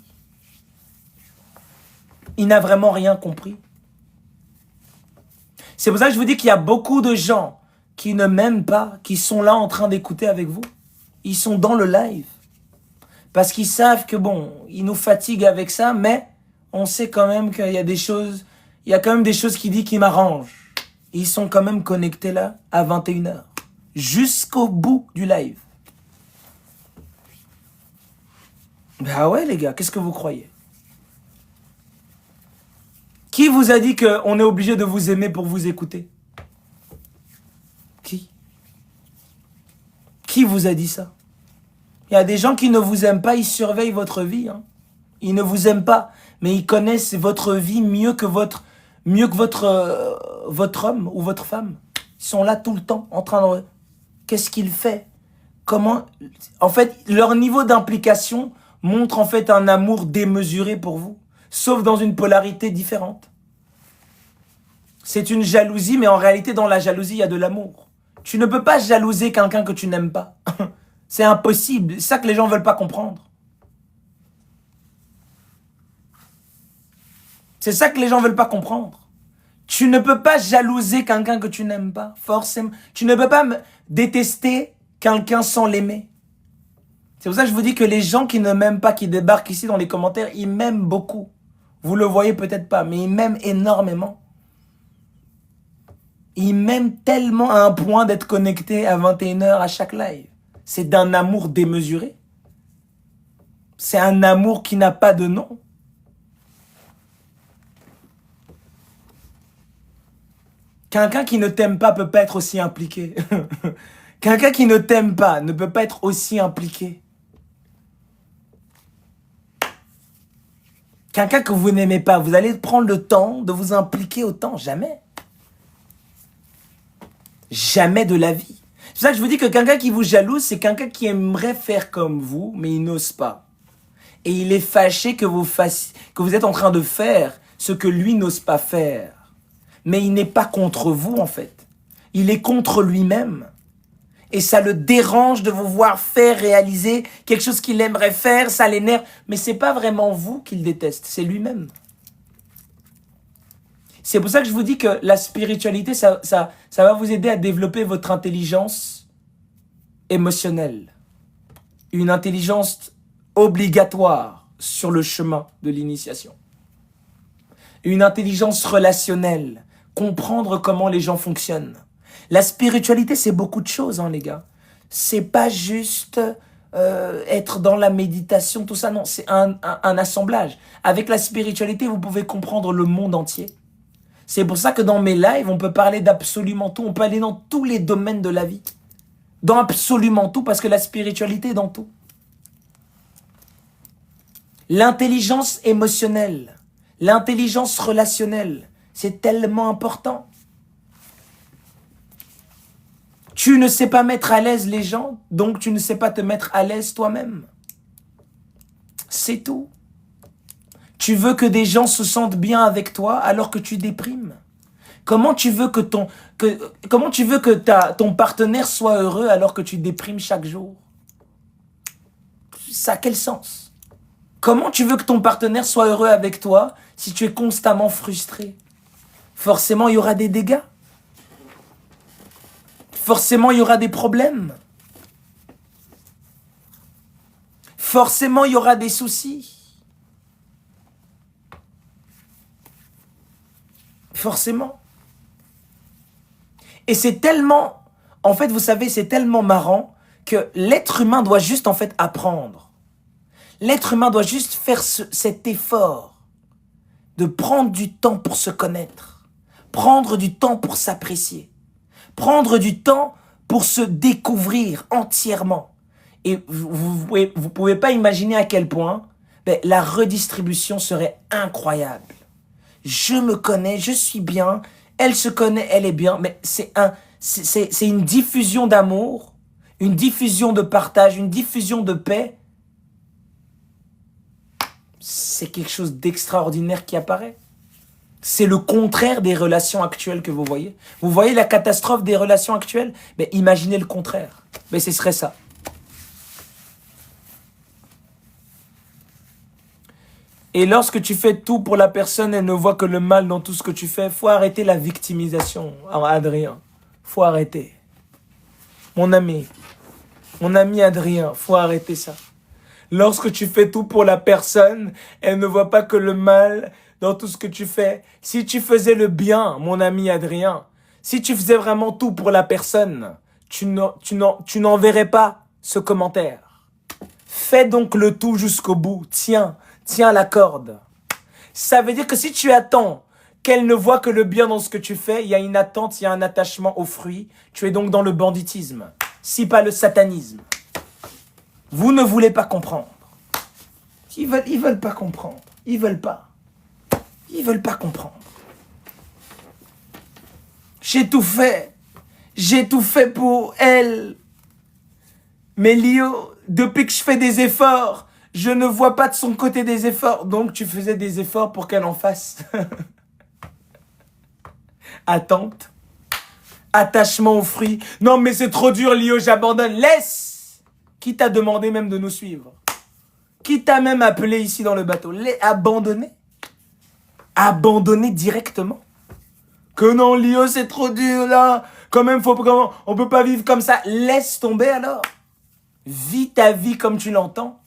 Il n'a vraiment rien compris. C'est pour ça que je vous dis qu'il y a beaucoup de gens qui ne m'aiment pas, qui sont là en train d'écouter avec vous. Ils sont dans le live. Parce qu'ils savent que bon, ils nous fatiguent avec ça, mais on sait quand même qu'il y a des choses, il y a quand même des choses qui disent qui m'arrangent. Ils sont quand même connectés là à 21h. Jusqu'au bout du live. Ben ouais les gars, qu'est-ce que vous croyez? Qui vous a dit qu'on est obligé de vous aimer pour vous écouter? Qui vous a dit ça? Il y a des gens qui ne vous aiment pas, ils surveillent votre vie. Hein. Ils ne vous aiment pas, mais ils connaissent votre vie mieux que votre homme ou votre femme. Ils sont là tout le temps en train de... Qu'est-ce qu'il fait? Comment... En fait, leur niveau d'implication montre en fait un amour démesuré pour vous. Sauf dans une polarité différente. C'est une jalousie, mais en réalité, dans la jalousie, il y a de l'amour. Tu ne peux pas jalouser quelqu'un que tu n'aimes pas. C'est impossible. C'est ça que les gens ne veulent pas comprendre. C'est ça que les gens ne veulent pas comprendre. Tu ne peux pas jalouser quelqu'un que tu n'aimes pas, forcément. Tu ne peux pas détester quelqu'un sans l'aimer. C'est pour ça que je vous dis que les gens qui ne m'aiment pas, qui débarquent ici dans les commentaires, ils m'aiment beaucoup. Vous le voyez peut-être pas, mais ils m'aiment énormément. Ils m'aiment tellement à un point d'être connectés à 21h à chaque live. C'est d'un amour démesuré. C'est un amour qui n'a pas de nom. Quelqu'un qui ne t'aime pas peut pas être aussi impliqué. Quelqu'un qui ne t'aime pas ne peut pas être aussi impliqué. Quelqu'un que vous n'aimez pas, vous allez prendre le temps de vous impliquer autant. Jamais. Jamais de la vie. C'est pour ça que je vous dis que quelqu'un qui vous jalouse, c'est quelqu'un qui aimerait faire comme vous, mais il n'ose pas. Et il est fâché que vous êtes en train de faire ce que lui n'ose pas faire. Mais il n'est pas contre vous, en fait. Il est contre lui-même. Et ça le dérange de vous voir faire, réaliser quelque chose qu'il aimerait faire, ça l'énerve. Mais c'est pas vraiment vous qu'il déteste, c'est lui-même. C'est pour ça que je vous dis que la spiritualité, ça va vous aider à développer votre intelligence émotionnelle. Une intelligence obligatoire, sur le chemin de l'initiation. Une intelligence relationnelle, comprendre comment les gens fonctionnent. La spiritualité, c'est beaucoup de choses, hein, les gars. C'est pas juste être dans la méditation, tout ça, non. C'est un assemblage. Avec la spiritualité, vous pouvez comprendre le monde entier. C'est pour ça que dans mes lives, on peut parler d'absolument tout. On peut aller dans tous les domaines de la vie. Dans absolument tout, parce que la spiritualité est dans tout. L'intelligence émotionnelle, l'intelligence relationnelle, c'est tellement important. Tu ne sais pas mettre à l'aise les gens, donc tu ne sais pas te mettre à l'aise toi-même. C'est tout. Tu veux que des gens se sentent bien avec toi alors que tu déprimes. Comment tu veux que ton partenaire soit heureux alors que tu déprimes chaque jour? Ça a quel sens? Comment tu veux que ton partenaire soit heureux avec toi si tu es constamment frustré? Forcément, il y aura des dégâts. Forcément, il y aura des problèmes. Forcément, il y aura des soucis. Forcément. Et c'est tellement... En fait, vous savez, c'est tellement marrant que l'être humain doit juste, en fait, apprendre. L'être humain doit juste faire cet effort de prendre du temps pour se connaître. Prendre du temps pour s'apprécier. Prendre du temps pour se découvrir entièrement. Et vous pouvez pas imaginer à quel point la redistribution serait incroyable. Je me connais, je suis bien, elle se connaît, elle est bien, mais c'est une diffusion d'amour, une diffusion de partage, une diffusion de paix. C'est quelque chose d'extraordinaire qui apparaît. C'est le contraire des relations actuelles que vous voyez. Vous voyez la catastrophe des relations actuelles? Mais imaginez le contraire. Mais ce serait ça. Et lorsque tu fais tout pour la personne, elle ne voit que le mal dans tout ce que tu fais. Faut arrêter la victimisation, Adrien. Faut arrêter. Mon ami Adrien, faut arrêter ça. Lorsque tu fais tout pour la personne, elle ne voit pas que le mal dans tout ce que tu fais. Si tu faisais le bien, mon ami Adrien, si tu faisais vraiment tout pour la personne, tu n'enverrais pas ce commentaire. Fais donc le tout jusqu'au bout. Tiens la corde. Ça veut dire que si tu attends qu'elle ne voit que le bien dans ce que tu fais, il y a une attente, il y a un attachement au fruit. Tu es donc dans le banditisme, si pas le satanisme. Vous ne voulez pas comprendre. Ils veulent pas comprendre. Ils veulent pas comprendre. J'ai tout fait pour elle. Mais Lio, depuis que je fais des efforts, je ne vois pas de son côté des efforts. Donc tu faisais des efforts pour qu'elle en fasse. Attente. Attachement au fruit. Non mais c'est trop dur Lio, j'abandonne. Laisse. Qui t'a demandé même de nous suivre? Qui t'a même appelé ici dans le bateau? Abandonner? Abandonner directement? Que non, Lio, c'est trop dur, là. Quand même, on peut pas vivre comme ça. Laisse tomber, alors. Vis ta vie comme tu l'entends.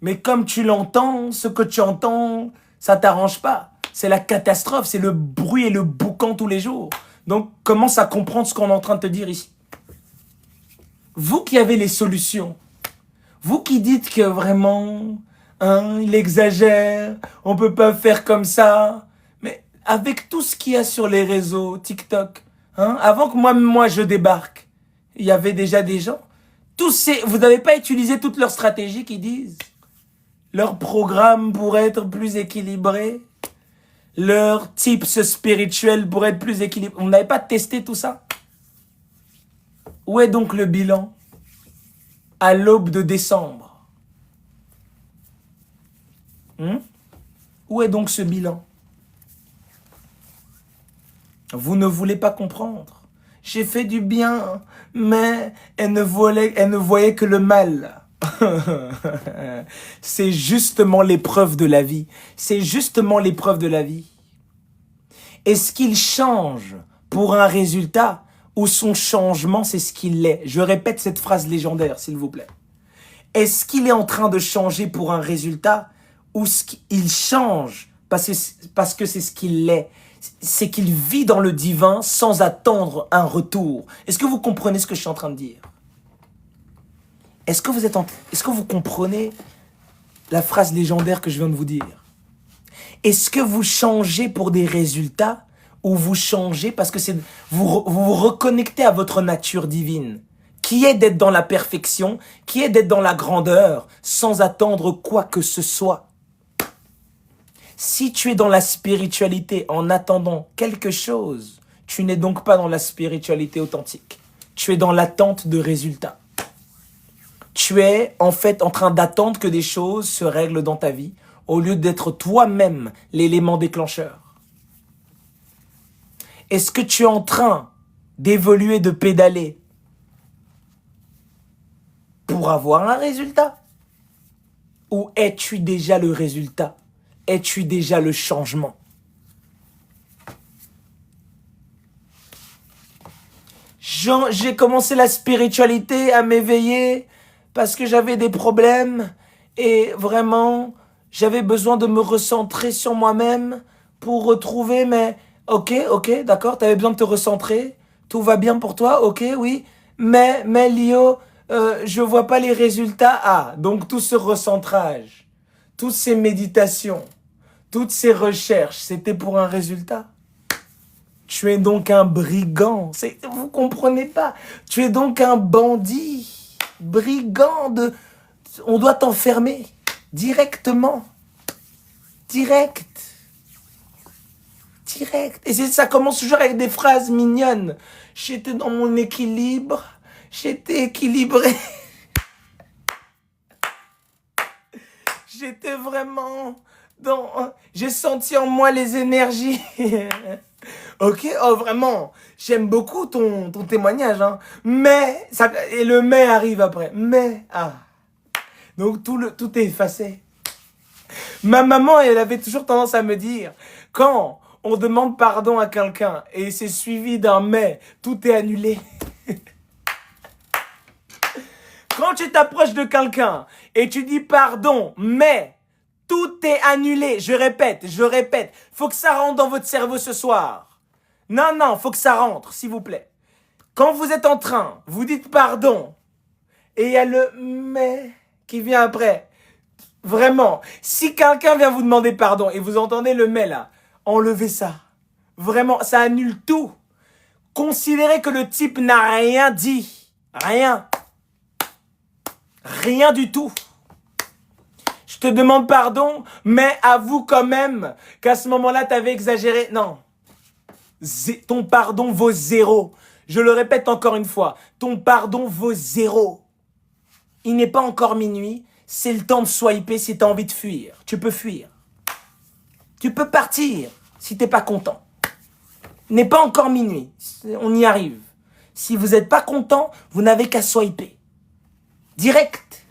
Mais comme tu l'entends, ce que tu entends, ça t'arrange pas. C'est la catastrophe, c'est le bruit et le boucan tous les jours. Donc, commence à comprendre ce qu'on est en train de te dire ici. Vous qui avez les solutions, vous qui dites que vraiment, il exagère, on peut pas faire comme ça, mais avec tout ce qu'il y a sur les réseaux, TikTok, avant que moi je débarque, il y avait déjà des gens, vous n'avez pas utilisé toute leur stratégie qui disent, leur programme pour être plus équilibré, leur tips spirituel pour être plus équilibré, on n'avait pas testé tout ça? Où est donc le bilan à l'aube de décembre? Où est donc ce bilan? Vous ne voulez pas comprendre. J'ai fait du bien, mais elle ne voyait que le mal. C'est justement l'épreuve de la vie. C'est justement l'épreuve de la vie. Est-ce qu'il change pour un résultat ou son changement, c'est ce qu'il est? Je répète cette phrase légendaire, s'il vous plaît. Est-ce qu'il est en train de changer pour un résultat ou il change parce que c'est ce qu'il est. C'est qu'il vit dans le divin sans attendre un retour. Est-ce que vous comprenez ce que je suis en train de dire? Est-ce que vous comprenez la phrase légendaire que je viens de vous dire? Est-ce que vous changez pour des résultats ou vous changez parce que vous reconnectez à votre nature divine, qui est d'être dans la perfection, qui est d'être dans la grandeur, sans attendre quoi que ce soit? Si tu es dans la spiritualité en attendant quelque chose, tu n'es donc pas dans la spiritualité authentique. Tu es dans l'attente de résultats. Tu es en fait en train d'attendre que des choses se règlent dans ta vie, au lieu d'être toi-même l'élément déclencheur. Est-ce que tu es en train d'évoluer, de pédaler pour avoir un résultat? Ou es-tu déjà le résultat? Es-tu déjà le changement? J'ai commencé la spiritualité à m'éveiller parce que j'avais des problèmes et vraiment, j'avais besoin de me recentrer sur moi-même pour retrouver mes... Ok, d'accord, tu avais besoin de te recentrer, tout va bien pour toi, ok, oui, mais Lio, je vois pas les résultats. Ah, donc tout ce recentrage, toutes ces méditations, toutes ces recherches, c'était pour un résultat? Tu es donc un brigand. Vous comprenez pas? Tu es donc un bandit. Brigand de... On doit t'enfermer. Directement. Direct. Et ça commence toujours avec des phrases mignonnes. J'étais dans mon équilibre. J'étais équilibré. J'étais vraiment dans... J'ai senti en moi les énergies. Ok, oh vraiment, j'aime beaucoup ton témoignage, hein. Mais, et le mais arrive après. Mais, donc tout est effacé. Ma maman, elle avait toujours tendance à me dire, quand on demande pardon à quelqu'un et c'est suivi d'un mais, tout est annulé. Quand tu t'approches de quelqu'un et tu dis pardon, mais tout est annulé. Je répète. Faut que ça rentre dans votre cerveau ce soir. Non, faut que ça rentre, s'il vous plaît. Quand vous êtes en train, vous dites pardon, et il y a le mais qui vient après. Vraiment, si quelqu'un vient vous demander pardon et vous entendez le mais là, enlevez ça. Vraiment, ça annule tout. Considérez que le type n'a rien dit. Rien. Rien du tout. Je te demande pardon, mais avoue quand même qu'à ce moment-là, tu avais exagéré. Non. Ton pardon vaut 0. Je le répète encore une fois. Ton pardon vaut 0. Il n'est pas encore minuit. C'est le temps de swiper si tu as envie de fuir. Tu peux fuir. Tu peux partir si tu n'es pas content. Il n'est pas encore minuit. On y arrive. Si vous n'êtes pas content, vous n'avez qu'à swiper. Direct.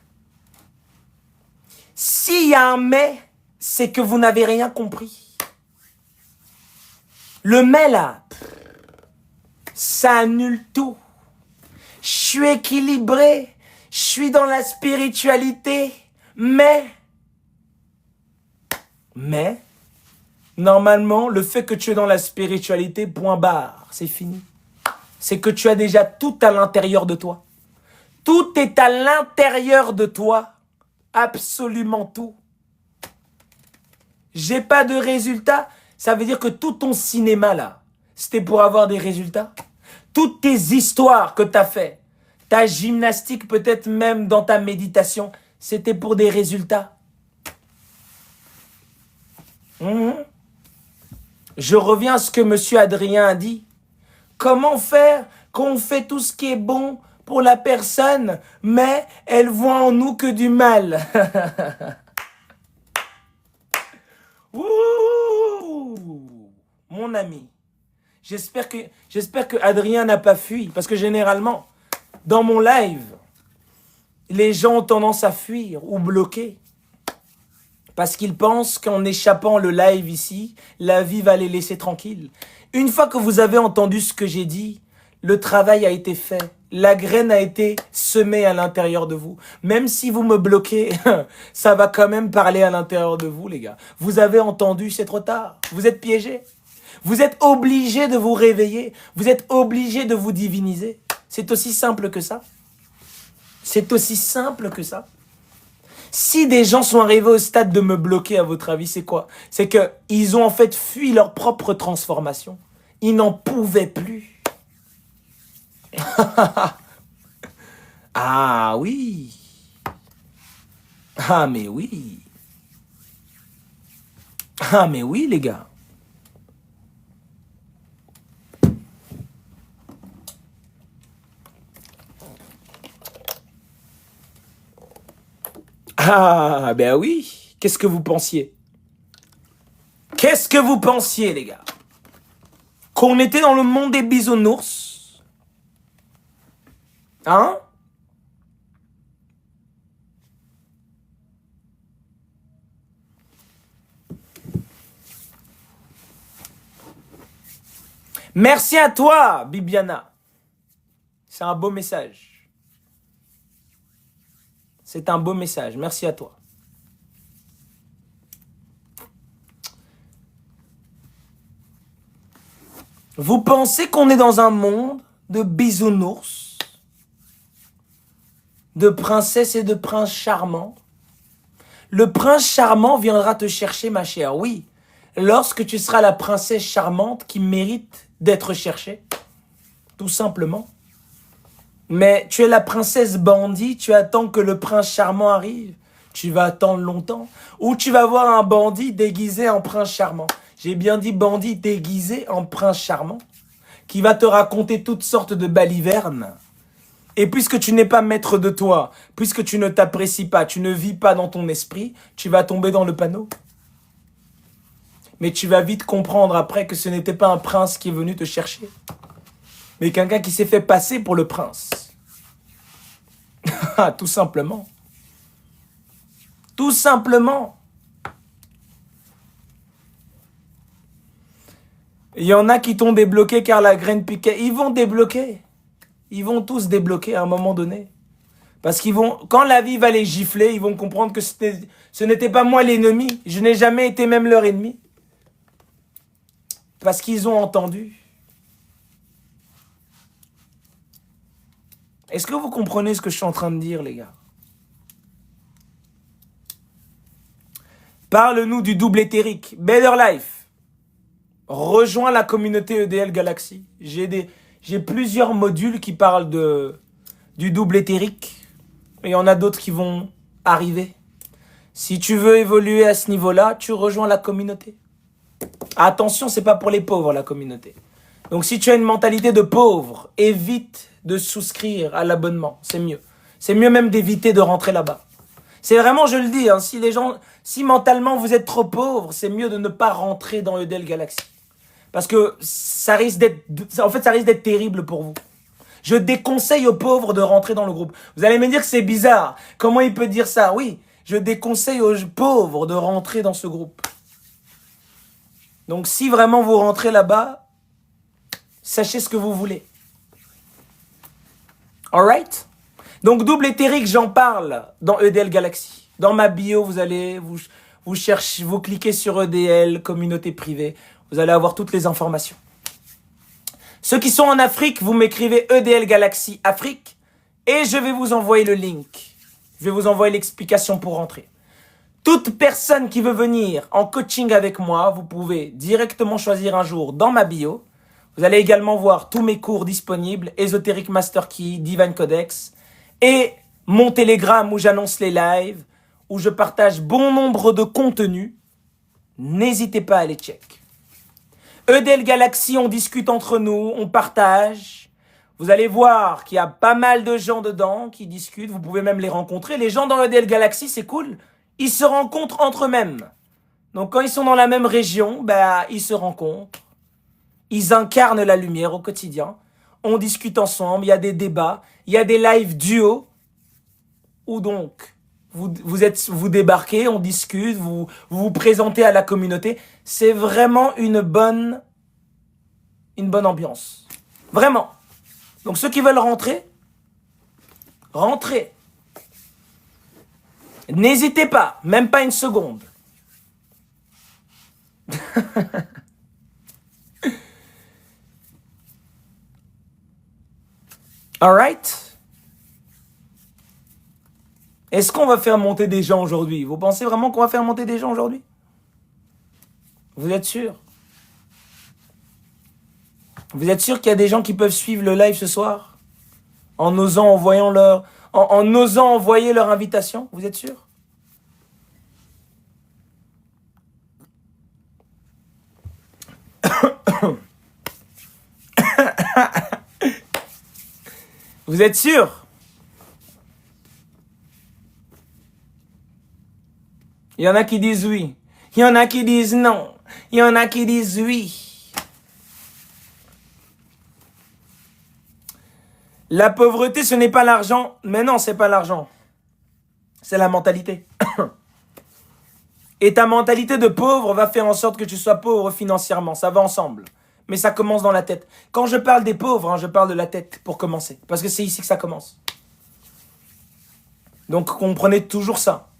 S'il y a un mais, c'est que vous n'avez rien compris. Le mais là, ça annule tout. Je suis équilibré, je suis dans la spiritualité, mais, normalement, le fait que tu es dans la spiritualité, point barre, c'est fini. C'est que tu as déjà tout à l'intérieur de toi. Tout est à l'intérieur de toi. Absolument tout. J'ai pas de résultats. Ça veut dire que tout ton cinéma là, c'était pour avoir des résultats. Toutes tes histoires que tu as fait, ta gymnastique peut-être même dans ta méditation, c'était pour des résultats. Je reviens à ce que monsieur Adrien a dit. Comment faire quand on fait tout ce qui est bon pour la personne, mais elle voit en nous que du mal? Ouh, mon ami, j'espère que Adrien n'a pas fui, parce que généralement, dans mon live, les gens ont tendance à fuir ou bloquer, parce qu'ils pensent qu'en échappant le live ici, la vie va les laisser tranquilles. Une fois que vous avez entendu ce que j'ai dit, Le travail a été fait. La graine a été semée à l'intérieur de vous. Même si vous me bloquez, ça va quand même parler à l'intérieur de vous, les gars. Vous avez entendu, c'est trop tard. Vous êtes piégés. Vous êtes obligés de vous réveiller. Vous êtes obligés de vous diviniser. C'est aussi simple que ça. C'est aussi simple que ça. Si des gens sont arrivés au stade de me bloquer, à votre avis, c'est quoi? C'est qu'ils ont en fait fui leur propre transformation. Ils n'en pouvaient plus. Ah oui. Ah mais oui. Ah mais oui, les gars. Ah ben oui. Qu'est-ce que vous pensiez? Qu'est-ce que vous pensiez, les gars? Qu'on était dans le monde des bisounours? Hein? Merci à toi, Bibiana. C'est un beau message. C'est un beau message. Merci à toi. Vous pensez qu'on est dans un monde de bisounours, de princesses et de princes charmants? Le prince charmant viendra te chercher, ma chère, oui, lorsque tu seras la princesse charmante qui mérite d'être cherchée, tout simplement. Mais tu es la princesse bandit, tu attends que le prince charmant arrive. Tu vas attendre longtemps. Ou tu vas voir un bandit déguisé en prince charmant. J'ai bien dit bandit déguisé en prince charmant, qui va te raconter toutes sortes de balivernes. Et puisque tu n'es pas maître de toi, puisque tu ne t'apprécies pas, tu ne vis pas dans ton esprit, tu vas tomber dans le panneau. Mais tu vas vite comprendre après que ce n'était pas un prince qui est venu te chercher, mais quelqu'un qui s'est fait passer pour le prince. Tout simplement. Tout simplement. Il y en a qui t'ont débloqué car la graine piquait. Ils vont débloquer. Ils vont tous débloquer à un moment donné. Parce qu'ils vont, quand la vie va les gifler, ils vont comprendre que ce n'était pas moi l'ennemi. Je n'ai jamais été même leur ennemi. Parce qu'ils ont entendu. Est-ce que vous comprenez ce que je suis en train de dire, les gars? Parle-nous du double éthérique. Better Life. Rejoins la communauté EDL Galaxy. J'ai plusieurs modules qui parlent du double éthérique. Et il y en a d'autres qui vont arriver. Si tu veux évoluer à ce niveau-là, tu rejoins la communauté. Attention, c'est pas pour les pauvres, la communauté. Donc si tu as une mentalité de pauvre, évite de souscrire à l'abonnement. C'est mieux. C'est mieux même d'éviter de rentrer là-bas. C'est vraiment, je le dis, hein, si mentalement vous êtes trop pauvre, c'est mieux de ne pas rentrer dans EDL Galaxy. Parce que ça risque d'être terrible pour vous. Je déconseille aux pauvres de rentrer dans le groupe. Vous allez me dire que c'est bizarre. Comment il peut dire ça? Oui, je déconseille aux pauvres de rentrer dans ce groupe. Donc si vraiment vous rentrez là-bas, sachez ce que vous voulez. Alright? Donc double éthérique, j'en parle dans EDL Galaxy. Dans ma bio, vous allez, vous cliquez sur EDL, communauté privée. Vous allez avoir toutes les informations. Ceux qui sont en Afrique, vous m'écrivez EDL Galaxy Afrique et je vais vous envoyer le link. Je vais vous envoyer l'explication pour rentrer. Toute personne qui veut venir en coaching avec moi, vous pouvez directement choisir un jour dans ma bio. Vous allez également voir tous mes cours disponibles, Ésotérique Master Key, Divine Codex et mon Telegram où j'annonce les lives, où je partage bon nombre de contenus. N'hésitez pas à les check. EDL Galaxy, on discute entre nous, on partage. Vous allez voir qu'il y a pas mal de gens dedans qui discutent. Vous pouvez même les rencontrer. Les gens dans EDL Galaxy, c'est cool. Ils se rencontrent entre eux-mêmes. Donc quand ils sont dans la même région, ils se rencontrent. Ils incarnent la lumière au quotidien. On discute ensemble, il y a des débats, il y a des lives duo. Où donc, vous débarquez, on discute, vous présentez à la communauté. C'est vraiment une bonne ambiance. Vraiment. Donc ceux qui veulent rentrer, rentrez. N'hésitez pas, même pas une seconde. Alright? Est-ce qu'on va faire monter des gens aujourd'hui? Vous pensez vraiment qu'on va faire monter des gens aujourd'hui? Vous êtes sûr? Vous êtes sûr qu'il y a des gens qui peuvent suivre le live ce soir? En osant envoyer leur invitation? Vous êtes sûr? Vous êtes sûr? Il y en a qui disent oui. Il y en a qui disent non. Il y en a qui disent oui. La pauvreté, ce n'est pas l'argent. Mais non, c'est pas l'argent. C'est la mentalité. Et ta mentalité de pauvre va faire en sorte que tu sois pauvre financièrement. Ça va ensemble. Mais ça commence dans la tête. Quand je parle des pauvres, je parle de la tête pour commencer. Parce que c'est ici que ça commence. Donc comprenez toujours ça.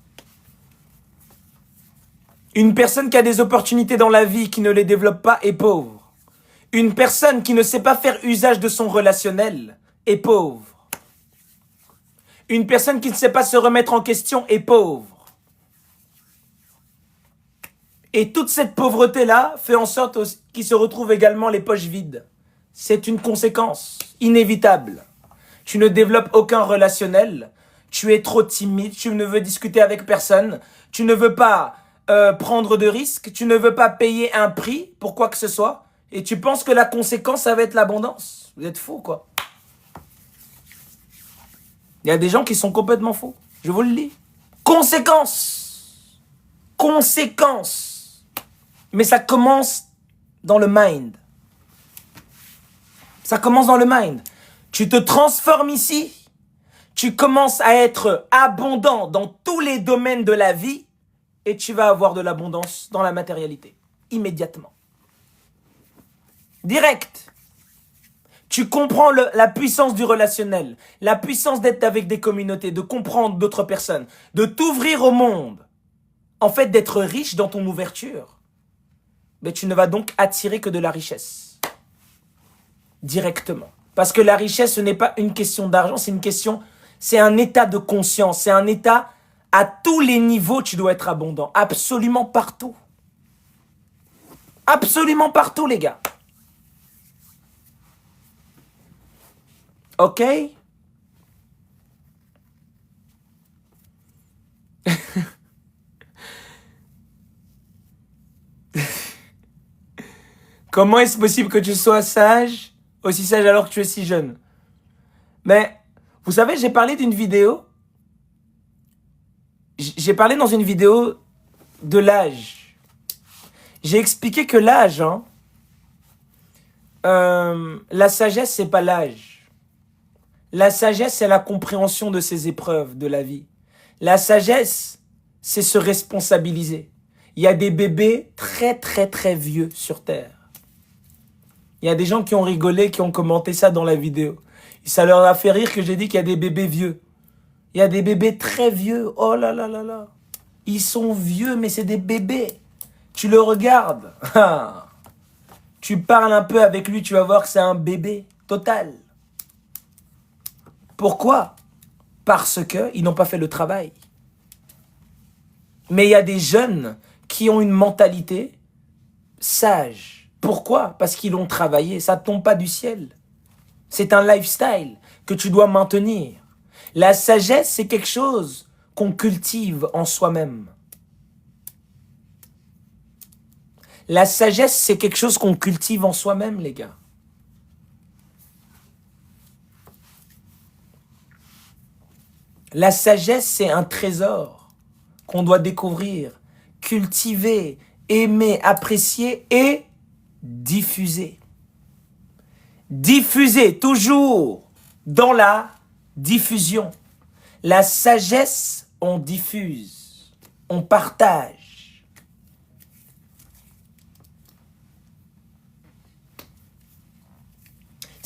Une personne qui a des opportunités dans la vie, qui ne les développe pas, est pauvre. Une personne qui ne sait pas faire usage de son relationnel est pauvre. Une personne qui ne sait pas se remettre en question est pauvre. Et toute cette pauvreté-là fait en sorte qu'il se retrouve également les poches vides. C'est une conséquence inévitable. Tu ne développes aucun relationnel. Tu es trop timide. Tu ne veux discuter avec personne. Tu ne veux pas prendre de risques. Tu ne veux pas payer un prix pour quoi que ce soit. Et tu penses que la conséquence, ça va être l'abondance. Vous êtes fous, quoi. Il y a des gens qui sont complètement faux. Je vous le dis. Conséquence. Conséquence. Mais ça commence dans le mind. Ça commence dans le mind. Tu te transformes ici. Tu commences à être abondant dans tous les domaines de la vie. Et tu vas avoir de l'abondance dans la matérialité. Immédiatement. Direct. Tu comprends la puissance du relationnel. La puissance d'être avec des communautés. De comprendre d'autres personnes. De t'ouvrir au monde. En fait, d'être riche dans ton ouverture. Mais tu ne vas donc attirer que de la richesse. Directement. Parce que la richesse, ce n'est pas une question d'argent, c'est un état de conscience, c'est un état, à tous les niveaux, tu dois être abondant. Absolument partout. Absolument partout, les gars. Ok? Comment est-ce possible que tu sois sage, aussi sage alors que tu es si jeune? Mais, vous savez, j'ai parlé d'une vidéo. J'ai parlé dans une vidéo de l'âge. J'ai expliqué que l'âge, la sagesse, c'est pas l'âge. La sagesse, c'est la compréhension de ses épreuves de la vie. La sagesse, c'est se responsabiliser. Il y a des bébés très, très, très vieux sur Terre. Il y a des gens qui ont rigolé, qui ont commenté ça dans la vidéo. Et ça leur a fait rire que j'ai dit qu'il y a des bébés vieux. Il y a des bébés très vieux. Oh là là là là. Ils sont vieux, mais c'est des bébés. Tu le regardes. Tu parles un peu avec lui, tu vas voir que c'est un bébé total. Pourquoi? Parce qu'ils n'ont pas fait le travail. Mais il y a des jeunes qui ont une mentalité sage. Pourquoi? Parce qu'ils l'ont travaillé. Ça ne tombe pas du ciel. C'est un lifestyle que tu dois maintenir. La sagesse, c'est quelque chose qu'on cultive en soi-même. La sagesse, c'est quelque chose qu'on cultive en soi-même, les gars. La sagesse, c'est un trésor qu'on doit découvrir, cultiver, aimer, apprécier et diffuser. Diffuser, toujours dans la diffusion. La sagesse, on diffuse, on partage.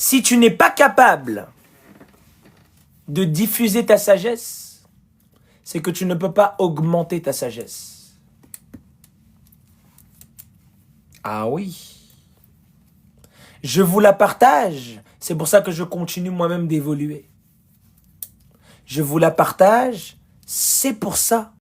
Si tu n'es pas capable de diffuser ta sagesse, c'est que tu ne peux pas augmenter ta sagesse. Ah oui. Je vous la partage. C'est pour ça que je continue moi-même d'évoluer. Je vous la partage. C'est pour ça